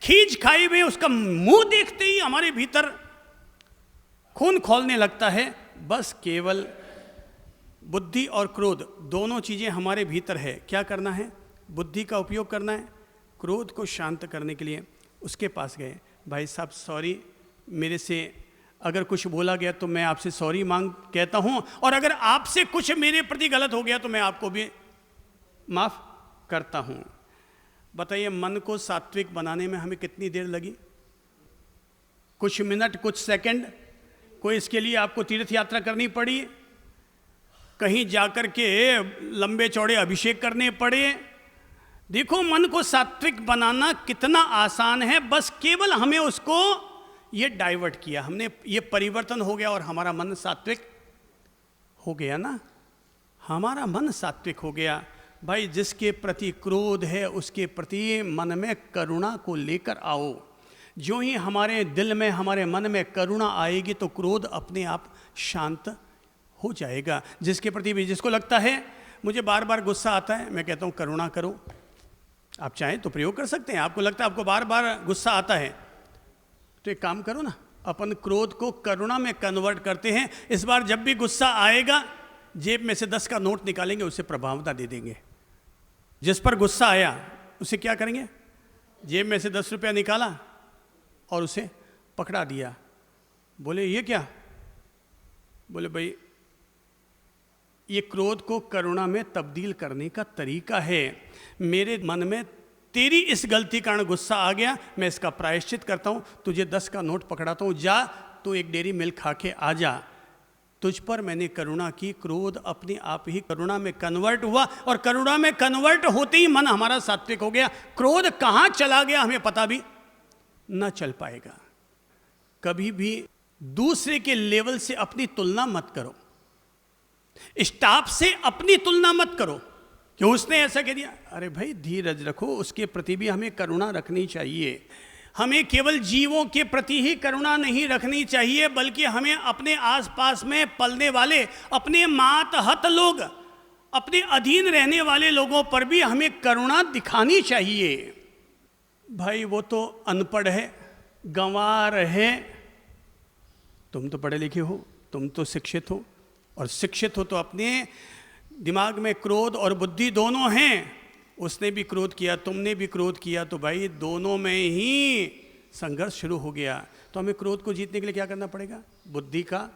खींच खाई हुई, उसका मुंह देखते ही हमारे भीतर खून खौलने लगता है। बस केवल बुद्धि और क्रोध दोनों चीजें हमारे भीतर है। क्या करना है? बुद्धि का उपयोग करना है। क्रोध को शांत करने के लिए उसके पास गए, भाई साहब सॉरी, मेरे से अगर कुछ बोला गया तो मैं आपसे सॉरी कहता हूं, और अगर आपसे कुछ मेरे प्रति गलत हो गया तो मैं आपको भी माफ करता हूं। बताइए मन को सात्विक बनाने में हमें कितनी देर लगी? कुछ मिनट, कुछ सेकंड? कोई इसके लिए आपको तीर्थ यात्रा करनी पड़ी, कहीं जाकर के लंबे चौड़े अभिषेक करने पड़े? देखो मन को सात्विक बनाना कितना आसान है, बस केवल हमें उसको ये डाइवर्ट किया, हमने ये परिवर्तन हो गया और हमारा मन सात्विक हो गया ना। हमारा मन सात्विक हो गया। भाई जिसके प्रति क्रोध है उसके प्रति मन में करुणा को लेकर आओ। जो ही हमारे दिल में, हमारे मन में करुणा आएगी तो क्रोध अपने आप शांत हो जाएगा। जिसके प्रति भी जिसको लगता है मुझे बार बार गुस्सा आता है, मैं कहता हूँ करुणा करो। आप चाहें तो प्रयोग कर सकते हैं। आपको लगता है आपको बार बार गुस्सा आता है, तो एक काम करो ना, अपन क्रोध को करुणा में कन्वर्ट करते हैं। इस बार जब भी गुस्सा आएगा, जेब में से 10 का नोट निकालेंगे, उसे प्रभावता दे देंगे। जिस पर गुस्सा आया उसे क्या करेंगे, जेब में से 10 रुपया निकाला और उसे पकड़ा दिया। बोले ये क्या? बोले भाई ये क्रोध को करुणा में तब्दील करने का तरीका है। मेरे मन में तेरी इस गलती कारण गुस्सा आ गया, मैं इसका प्रायश्चित करता हूँ, तुझे 10 का नोट पकड़ाता हूँ, जा तू एक डेयरी मिल्क खा के आ जा। तुझ पर मैंने करुणा की, क्रोध अपने आप ही करुणा में कन्वर्ट हुआ, और करुणा में कन्वर्ट होते ही मन हमारा सात्विक हो गया। क्रोध कहाँ चला गया हमें पता भी न चल पाएगा। कभी भी दूसरे के लेवल से अपनी तुलना मत करो, स्टाफ से अपनी तुलना मत करो। क्यों उसने ऐसा कह दिया? अरे भाई धीरज रखो, उसके प्रति भी हमें करुणा रखनी चाहिए। हमें केवल जीवों के प्रति ही करुणा नहीं रखनी चाहिए, बल्कि हमें अपने आसपास में पलने वाले, अपने मातहत लोग, अपने अधीन रहने वाले लोगों पर भी हमें करुणा दिखानी चाहिए। भाई वो तो अनपढ़ है, गंवार है, तुम तो पढ़े लिखे हो, तुम तो शिक्षित हो, और शिक्षित हो तो अपने दिमाग में क्रोध और बुद्धि दोनों हैं। उसने भी क्रोध किया, तुमने भी क्रोध किया, तो भाई दोनों में ही संघर्ष शुरू हो गया। तो हमें क्रोध को जीतने के लिए क्या करना पड़ेगा? बुद्धि का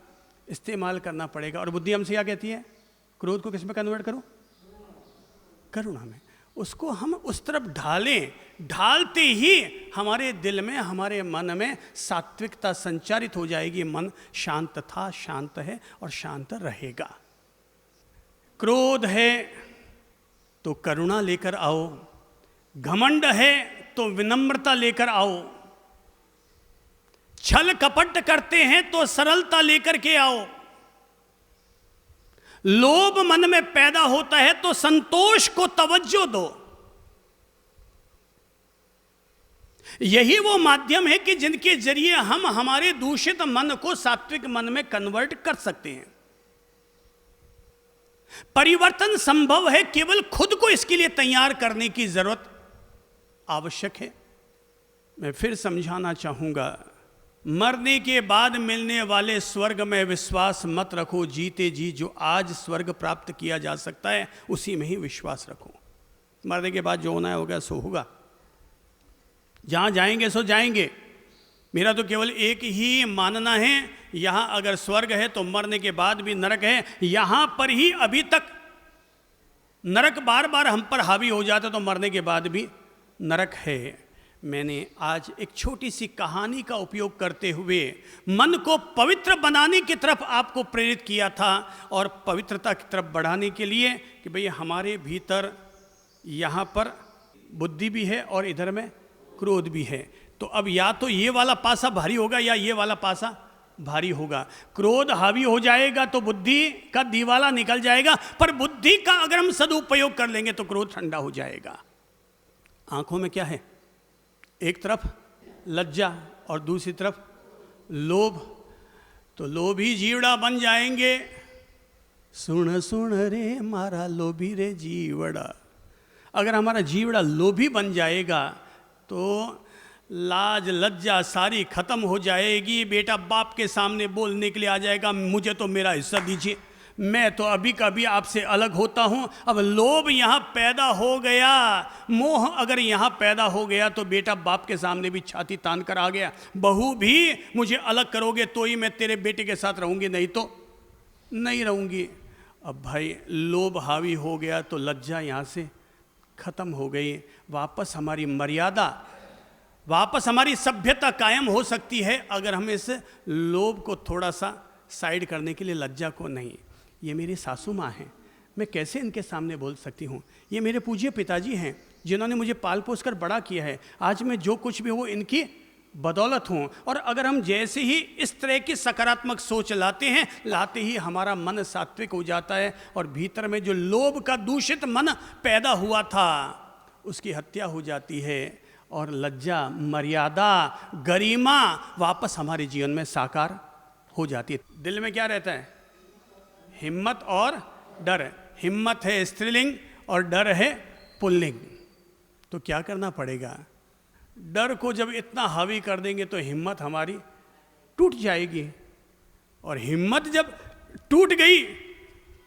इस्तेमाल करना पड़ेगा। और बुद्धि हमसे क्या कहती है? क्रोध को किस में कन्वर्ट करो? करुणा में। उसको हम उस तरफ ढालें, ढालते ही हमारे दिल में, हमारे मन में सात्विकता संचारित हो जाएगी। मन शांत था, शांत है और शांत रहेगा। क्रोध है तो करुणा लेकर आओ, घमंड है तो विनम्रता लेकर आओ, छल कपट करते हैं तो सरलता लेकर के आओ, लोभ मन में पैदा होता है तो संतोष को तवज्जो दो। यही वो माध्यम है कि जिनके जरिए हम हमारे दूषित मन को सात्विक मन में कन्वर्ट कर सकते हैं। परिवर्तन संभव है, केवल खुद को इसके लिए तैयार करने की जरूरत आवश्यक है। मैं फिर समझाना चाहूंगा, मरने के बाद मिलने वाले स्वर्ग में विश्वास मत रखो, जीते जी जो आज स्वर्ग प्राप्त किया जा सकता है उसी में ही विश्वास रखो। मरने के बाद जो होना है होगा, सो होगा, जहां जाएंगे सो जाएंगे। मेरा तो केवल एक ही मानना है, यहां अगर स्वर्ग है तो मरने के बाद भी नरक है। यहां पर ही अभी तक नरक बार बार हम पर हावी हो जाता, तो मरने के बाद भी नरक है। मैंने आज एक छोटी सी कहानी का उपयोग करते हुए मन को पवित्र बनाने की तरफ आपको प्रेरित किया था, और पवित्रता की तरफ बढ़ाने के लिए कि भाई हमारे भीतर यहाँ पर बुद्धि भी है और इधर में क्रोध भी है। तो अब या तो ये वाला पासा भारी होगा या ये वाला पासा भारी होगा। क्रोध हावी हो जाएगा तो बुद्धि का दीवाला निकल जाएगा, पर बुद्धि का अगर हम सदुपयोग कर लेंगे तो क्रोध ठंडा हो जाएगा। आंखों में क्या है? एक तरफ लज्जा और दूसरी तरफ लोभ, तो लोभी जीवड़ा बन जाएंगे। सुन सुन रे मारा लोभी रे जीवड़ा। अगर हमारा जीवड़ा लोभी बन जाएगा तो लाज लज्जा सारी खत्म हो जाएगी। बेटा बाप के सामने बोलने के लिए आ जाएगा, मुझे तो मेरा हिस्सा दीजिए, मैं तो अभी कभी आपसे अलग होता हूं। अब लोभ यहां पैदा हो गया, मोह अगर यहां पैदा हो गया तो बेटा बाप के सामने भी छाती तान कर आ गया, बहू भी मुझे अलग करोगे तो ही मैं तेरे बेटे के साथ रहूंगी, नहीं तो नहीं रहूंगी। अब भाई लोभ हावी हो गया तो लज्जा यहां से खत्म हो गई। वापस हमारी मर्यादा, वापस हमारी सभ्यता कायम हो सकती है अगर हम इस लोभ को थोड़ा सा साइड करने के लिए लज्जा को नहीं। ये मेरी सासू माँ हैं, मैं कैसे इनके सामने बोल सकती हूँ? ये मेरे पूज्य पिताजी हैं जिन्होंने मुझे पाल पोस कर बड़ा किया है। आज मैं जो कुछ भी हूँ इनकी बदौलत हूँ। और अगर हम जैसे ही इस तरह की सकारात्मक सोच लाते हैं, लाते ही हमारा मन सात्विक हो जाता है, और भीतर में जो लोभ का दूषित मन पैदा हुआ था उसकी हत्या हो जाती है, और लज्जा, मर्यादा, गरिमा वापस हमारे जीवन में साकार हो जाती है। दिल में क्या रहता है? हिम्मत और डर। हिम्मत है स्त्रीलिंग और डर है पुल्लिंग। तो क्या करना पड़ेगा? डर को जब इतना हावी कर देंगे तो हिम्मत हमारी टूट जाएगी, और हिम्मत जब टूट गई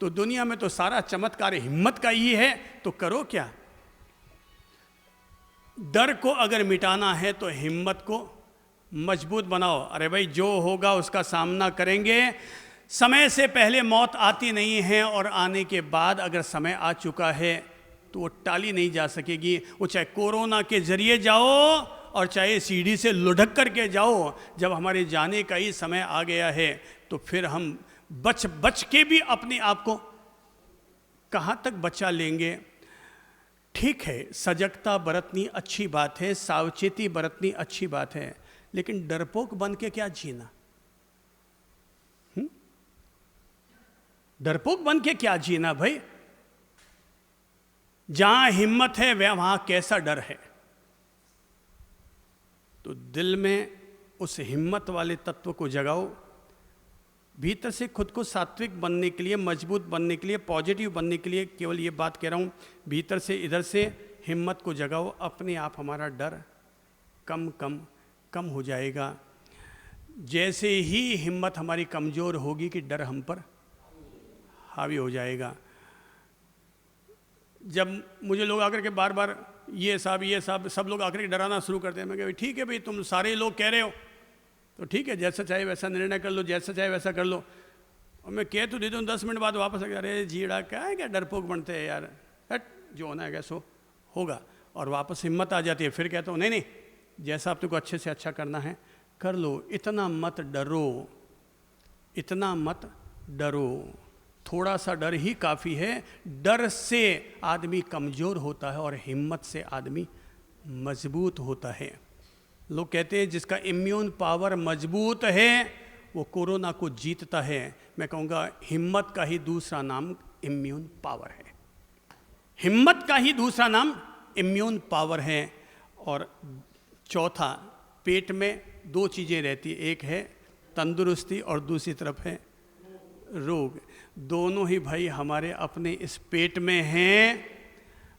तो दुनिया में तो सारा चमत्कार हिम्मत का ही है। तो करो क्या? डर को अगर मिटाना है तो हिम्मत को मजबूत बनाओ। अरे भाई, जो होगा उसका सामना करेंगे। समय से पहले मौत आती नहीं है, और आने के बाद अगर समय आ चुका है तो वो टाली नहीं जा सकेगी। वो चाहे कोरोना के जरिए जाओ और चाहे सीढ़ी से लुढ़क करके जाओ, जब हमारे जाने का ही समय आ गया है तो फिर हम बच के भी अपने आप को कहाँ तक बचा लेंगे? ठीक है, सजगता बरतनी अच्छी बात है, सावचेती बरतनी अच्छी बात है, लेकिन डरपोक बन के क्या जीना? डरपोक बन के क्या जीना भाई? जहां हिम्मत है वहां कैसा डर है? तो दिल में उस हिम्मत वाले तत्व को जगाओ। भीतर से खुद को सात्विक बनने के लिए, मजबूत बनने के लिए, पॉजिटिव बनने के लिए केवल ये बात कह रहा हूँ, भीतर से इधर से हिम्मत को जगाओ। अपने आप हमारा डर कम कम कम हो जाएगा। जैसे ही हिम्मत हमारी कमज़ोर होगी कि डर हम पर हावी हो जाएगा। जब मुझे लोग आकर के बार बार ये साहब सब लोग आकर के डराना शुरू करते हैं, मैं कह ठीक है भाई, तुम सारे लोग कह रहे हो तो ठीक है, जैसा चाहे वैसा निर्णय कर लो, जैसा चाहे वैसा कर लो। और मैं कह तो देता हूँ, 10 मिनट बाद वापस आ गया, अरे जीड़ा क्या है, क्या डरपोक बनते हैं यार, हट, जो होना है सो होगा। और वापस हिम्मत आ जाती है, फिर कहता हूँ नहीं, जैसा आप तुमको अच्छे से अच्छा करना है कर लो, इतना मत डरो, इतना मत डरो। थोड़ा सा डर ही काफ़ी है। डर से आदमी कमज़ोर होता है और हिम्मत से आदमी मजबूत होता है। लोग कहते हैं जिसका इम्यून पावर मजबूत है वो कोरोना को जीतता है। मैं कहूँगा हिम्मत का ही दूसरा नाम इम्यून पावर है। हिम्मत का ही दूसरा नाम इम्यून पावर है। और चौथा, पेट में 2 चीज़ें रहती, एक है तंदुरुस्ती और दूसरी तरफ है रोग। दोनों ही भाई हमारे अपने इस पेट में हैं।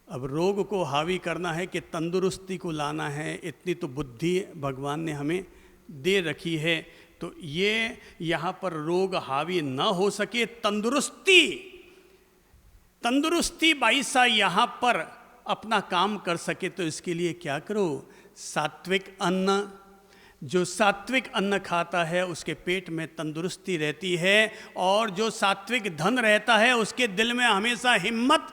अब रोग को हावी करना है कि तंदुरुस्ती को लाना है, इतनी तो बुद्धि भगवान ने हमें दे रखी है। तो ये यहाँ पर रोग हावी ना हो सके, तंदुरुस्ती बाईसा यहाँ पर अपना काम कर सके, तो इसके लिए क्या करो? सात्विक अन्न। जो सात्विक अन्न खाता है उसके पेट में तंदुरुस्ती रहती है, और जो सात्विक धन रहता है उसके दिल में हमेशा हिम्मत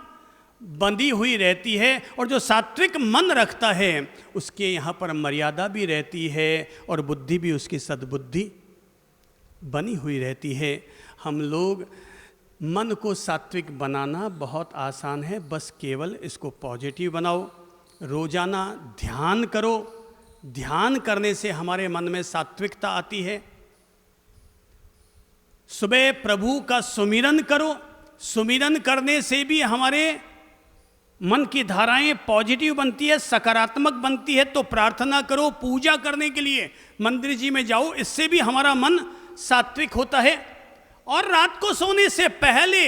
बंधी हुई रहती है, और जो सात्विक मन रखता है उसके यहाँ पर मर्यादा भी रहती है, और बुद्धि भी उसकी सद्बुद्धि बनी हुई रहती है। हम लोग मन को सात्विक बनाना बहुत आसान है, बस केवल इसको पॉजिटिव बनाओ। रोजाना ध्यान करो, ध्यान करने से हमारे मन में सात्विकता आती है। सुबह प्रभु का सुमिरन करो, सुमिरन करने से भी हमारे मन की धाराएं पॉजिटिव बनती है, सकारात्मक बनती है। तो प्रार्थना करो, पूजा करने के लिए मंदिर जी में जाओ, इससे भी हमारा मन सात्विक होता है। और रात को सोने से पहले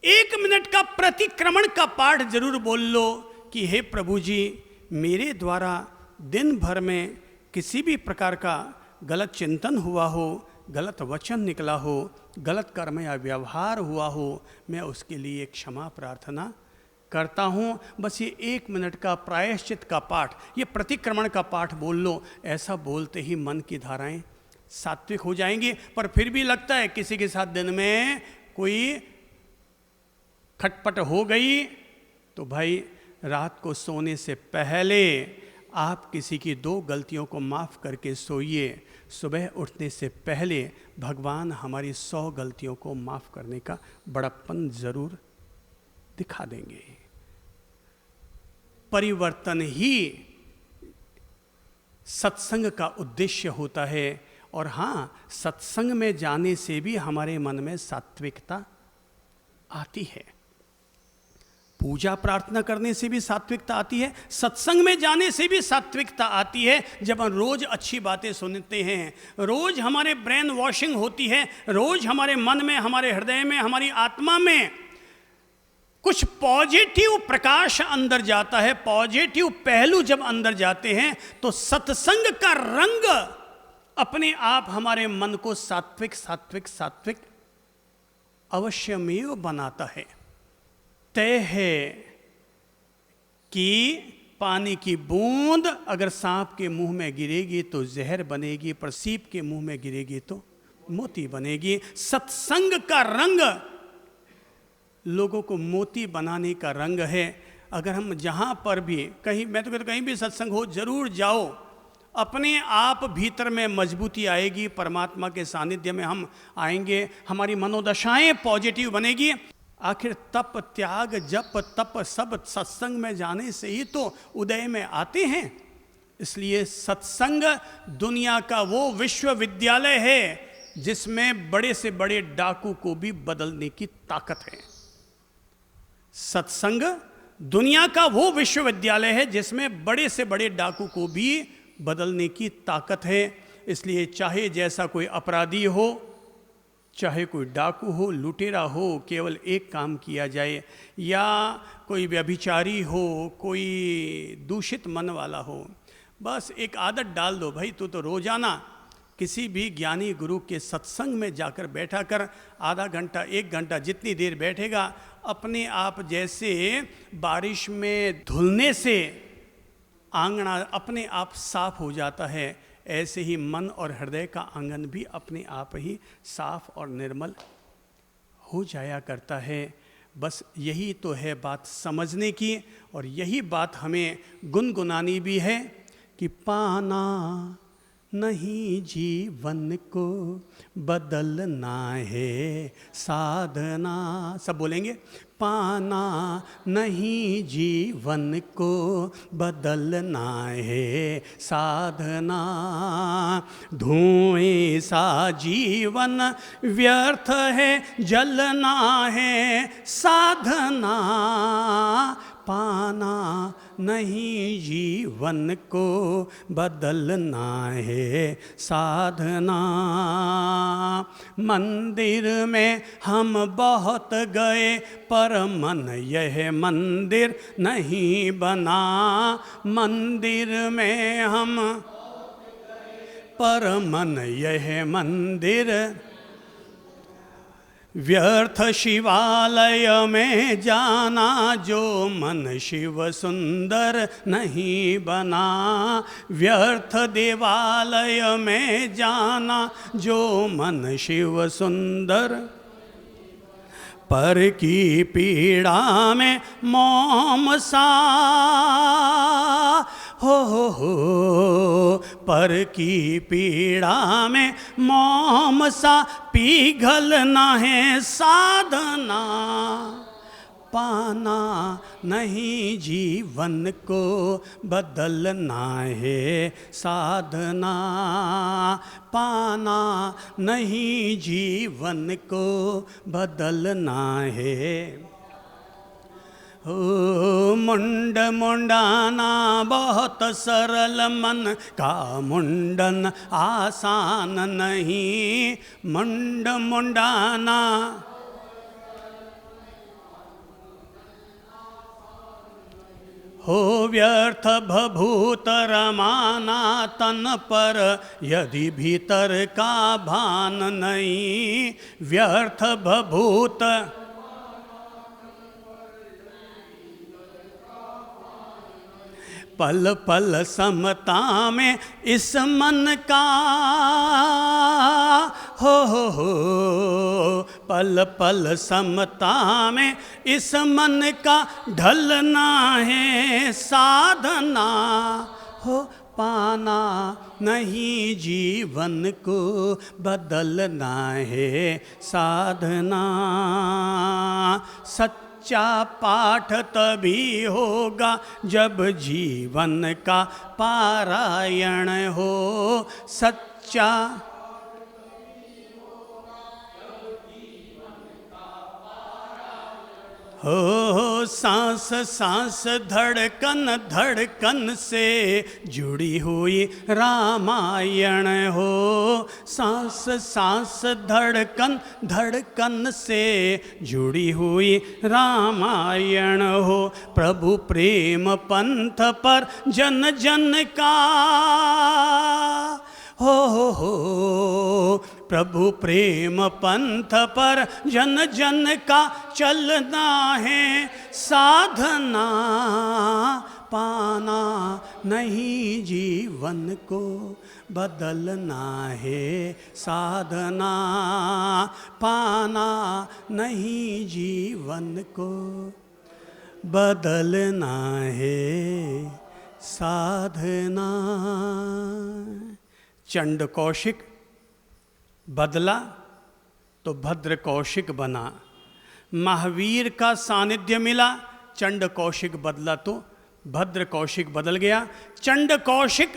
1 मिनट का प्रतिक्रमण का पाठ जरूर बोल लो कि हे प्रभु जी, मेरे द्वारा दिन भर में किसी भी प्रकार का गलत चिंतन हुआ हो, गलत वचन निकला हो, गलत कर्म या व्यवहार हुआ हो, मैं उसके लिए क्षमा प्रार्थना करता हूँ। बस ये 1 मिनट का प्रायश्चित का पाठ, ये प्रतिक्रमण का पाठ बोल लो। ऐसा बोलते ही मन की धाराएं सात्विक हो जाएंगी। पर फिर भी लगता है किसी के साथ दिन में कोई खटपट हो गई, तो भाई रात को सोने से पहले आप किसी की 2 गलतियों को माफ़ करके सोइए। सुबह उठने से पहले भगवान हमारी 100 गलतियों को माफ़ करने का बड़प्पन ज़रूर दिखा देंगे। परिवर्तन ही सत्संग का उद्देश्य होता है। और हाँ, सत्संग में जाने से भी हमारे मन में सात्विकता आती है। पूजा प्रार्थना करने से भी सात्विकता आती है, सत्संग में जाने से भी सात्विकता आती है। जब हम रोज अच्छी बातें सुनते हैं, रोज हमारे ब्रेन वॉशिंग होती है, रोज हमारे मन में, हमारे हृदय में, हमारी आत्मा में कुछ पॉजिटिव प्रकाश अंदर जाता है, पॉजिटिव पहलू जब अंदर जाते हैं तो सत्संग का रंग अपने आप हमारे मन को सात्विक सात्विक सात्विक अवश्यमेव बनाता है। तय है कि पानी की बूंद अगर सांप के मुंह में गिरेगी तो जहर बनेगी, पर सीप के मुंह में गिरेगी तो मोती बनेगी। सत्संग का रंग लोगों को मोती बनाने का रंग है। अगर हम जहाँ पर भी कहीं, मैं तो कहता कहीं भी सत्संग हो जरूर जाओ, अपने आप भीतर में मजबूती आएगी, परमात्मा के सानिध्य में हम आएंगे, हमारी मनोदशाएं पॉजिटिव बनेगी। आखिर तप त्याग जप तप सब सत्संग में जाने से ही तो उदय में आते हैं। इसलिए सत्संग दुनिया का वो विश्वविद्यालय है जिसमें बड़े से बड़े डाकू को भी बदलने की ताकत है। सत्संग दुनिया का वो विश्वविद्यालय है जिसमें बड़े से बड़े डाकू को भी बदलने की ताकत है। इसलिए चाहे जैसा कोई अपराधी हो, चाहे कोई डाकू हो, लुटेरा हो, केवल एक काम किया जाए, या कोई व्यभिचारी हो, कोई दूषित मन वाला हो, बस एक आदत डाल दो भाई, तू तो रोजाना किसी भी ज्ञानी गुरु के सत्संग में जाकर बैठा कर, आधा घंटा 1 घंटा जितनी देर बैठेगा, अपने आप जैसे बारिश में धुलने से आंगना अपने आप साफ हो जाता है, ऐसे ही मन और हृदय का आंगन भी अपने आप ही साफ और निर्मल हो जाया करता है। बस यही तो है बात समझने की, और यही बात हमें गुनगुनानी भी है कि पाना नहीं जीवन को बदलना है साधना। सब बोलेंगे, पाना नहीं जीवन को बदलना है साधना। धुएं सा जीवन व्यर्थ है जलना है साधना। पाना नहीं जीवन को बदलना है साधना। मंदिर में हम बहुत गए पर मन यह मंदिर नहीं बना। मंदिर में हम पर मन यह मंदिर, व्यर्थ शिवालय में जाना जो मन शिव सुंदर नहीं बना। व्यर्थ देवालय में जाना जो मन शिव सुंदर, पर की पीड़ा में मोम सा हो पर की पीड़ा में मोम सा पिघलना है साधना। पाना नहीं जीवन को बदलना है साधना। पाना नहीं जीवन को बदलना है। हो मुंड मुंडाना बहुत सरल, मन का मुंडन आसान नहीं। मुंड मुंडाना हो व्यर्थ भभूत रमाना तन पर यदि भीतर का भान नहीं। व्यर्थ भभूत पल पल समता में इस मन का हो पल पल समता में इस मन का ढलना है साधना। हो पाना नहीं जीवन को बदलना है साधना। सच्चा पाठ तभी होगा जब जीवन का पारायण हो। सच्चा हो सांस सांस धड़कन धड़कन से जुड़ी हुई रामायण हो, सांस सांस धड़कन धड़कन से जुड़ी हुई रामायण हो। प्रभु प्रेम पंथ पर जन जन का हो, प्रभु प्रेम पंथ पर जन जन का चलना है साधना, पाना नहीं जीवन को बदलना है साधना, पाना नहीं जीवन को बदलना है साधना। चंड कौशिक बदला तो भद्र कौशिक बना, महावीर का सानिध्य मिला, चंड कौशिक बदला तो भद्र कौशिक बदल गया। चंड कौशिक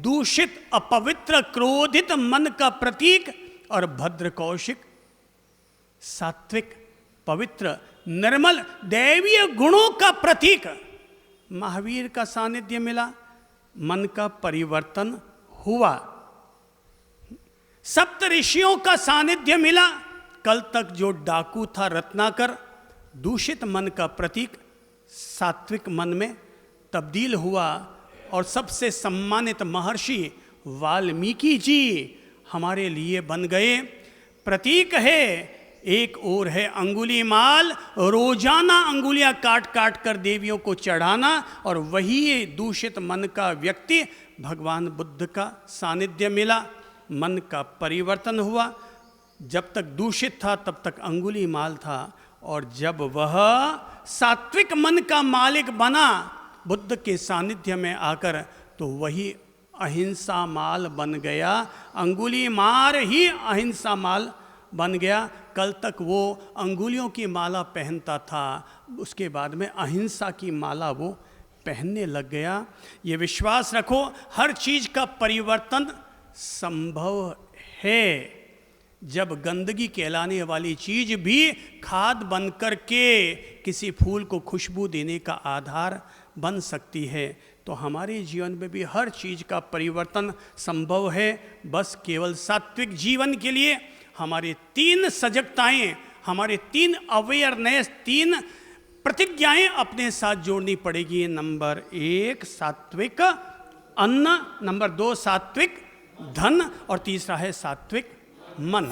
दूषित अपवित्र क्रोधित मन का प्रतीक और भद्र कौशिक सात्विक पवित्र निर्मल दैवीय गुणों का प्रतीक। महावीर का सानिध्य मिला, मन का परिवर्तन हुआ। सप्त ऋषियों का सानिध्य मिला, कल तक जो डाकू था रत्नाकर दूषित मन का प्रतीक सात्विक मन में तब्दील हुआ और सबसे सम्मानित महर्षि वाल्मीकि जी हमारे लिए बन गए। प्रतीक है, एक ओर है अंगुलीमाल, रोजाना अंगुलियां काट काट कर देवियों को चढ़ाना, और वही दूषित मन का व्यक्ति भगवान बुद्ध का सानिध्य मिला, मन का परिवर्तन हुआ। जब तक दूषित था तब तक अंगुलीमाल था, और जब वह सात्विक मन का मालिक बना बुद्ध के सानिध्य में आकर, तो वही अहिंसा माल बन गया। अंगुलीमाल ही अहिंसा माल बन गया। कल तक वो अंगुलियों की माला पहनता था, उसके बाद में अहिंसा की माला वो पहनने लग गया। ये विश्वास रखो, हर चीज़ का परिवर्तन संभव है। जब गंदगी कहलाने वाली चीज़ भी खाद बन कर के किसी फूल को खुशबू देने का आधार बन सकती है, तो हमारे जीवन में भी हर चीज़ का परिवर्तन संभव है। बस केवल सात्विक जीवन के लिए हमारे 3 सजगताएं, हमारे 3 अवेयरनेस, 3 प्रतिज्ञाएं अपने साथ जोड़नी पड़ेगी। नंबर 1 सात्विक अन्न, नंबर 2 सात्विक धन, और तीसरा है सात्विक मन।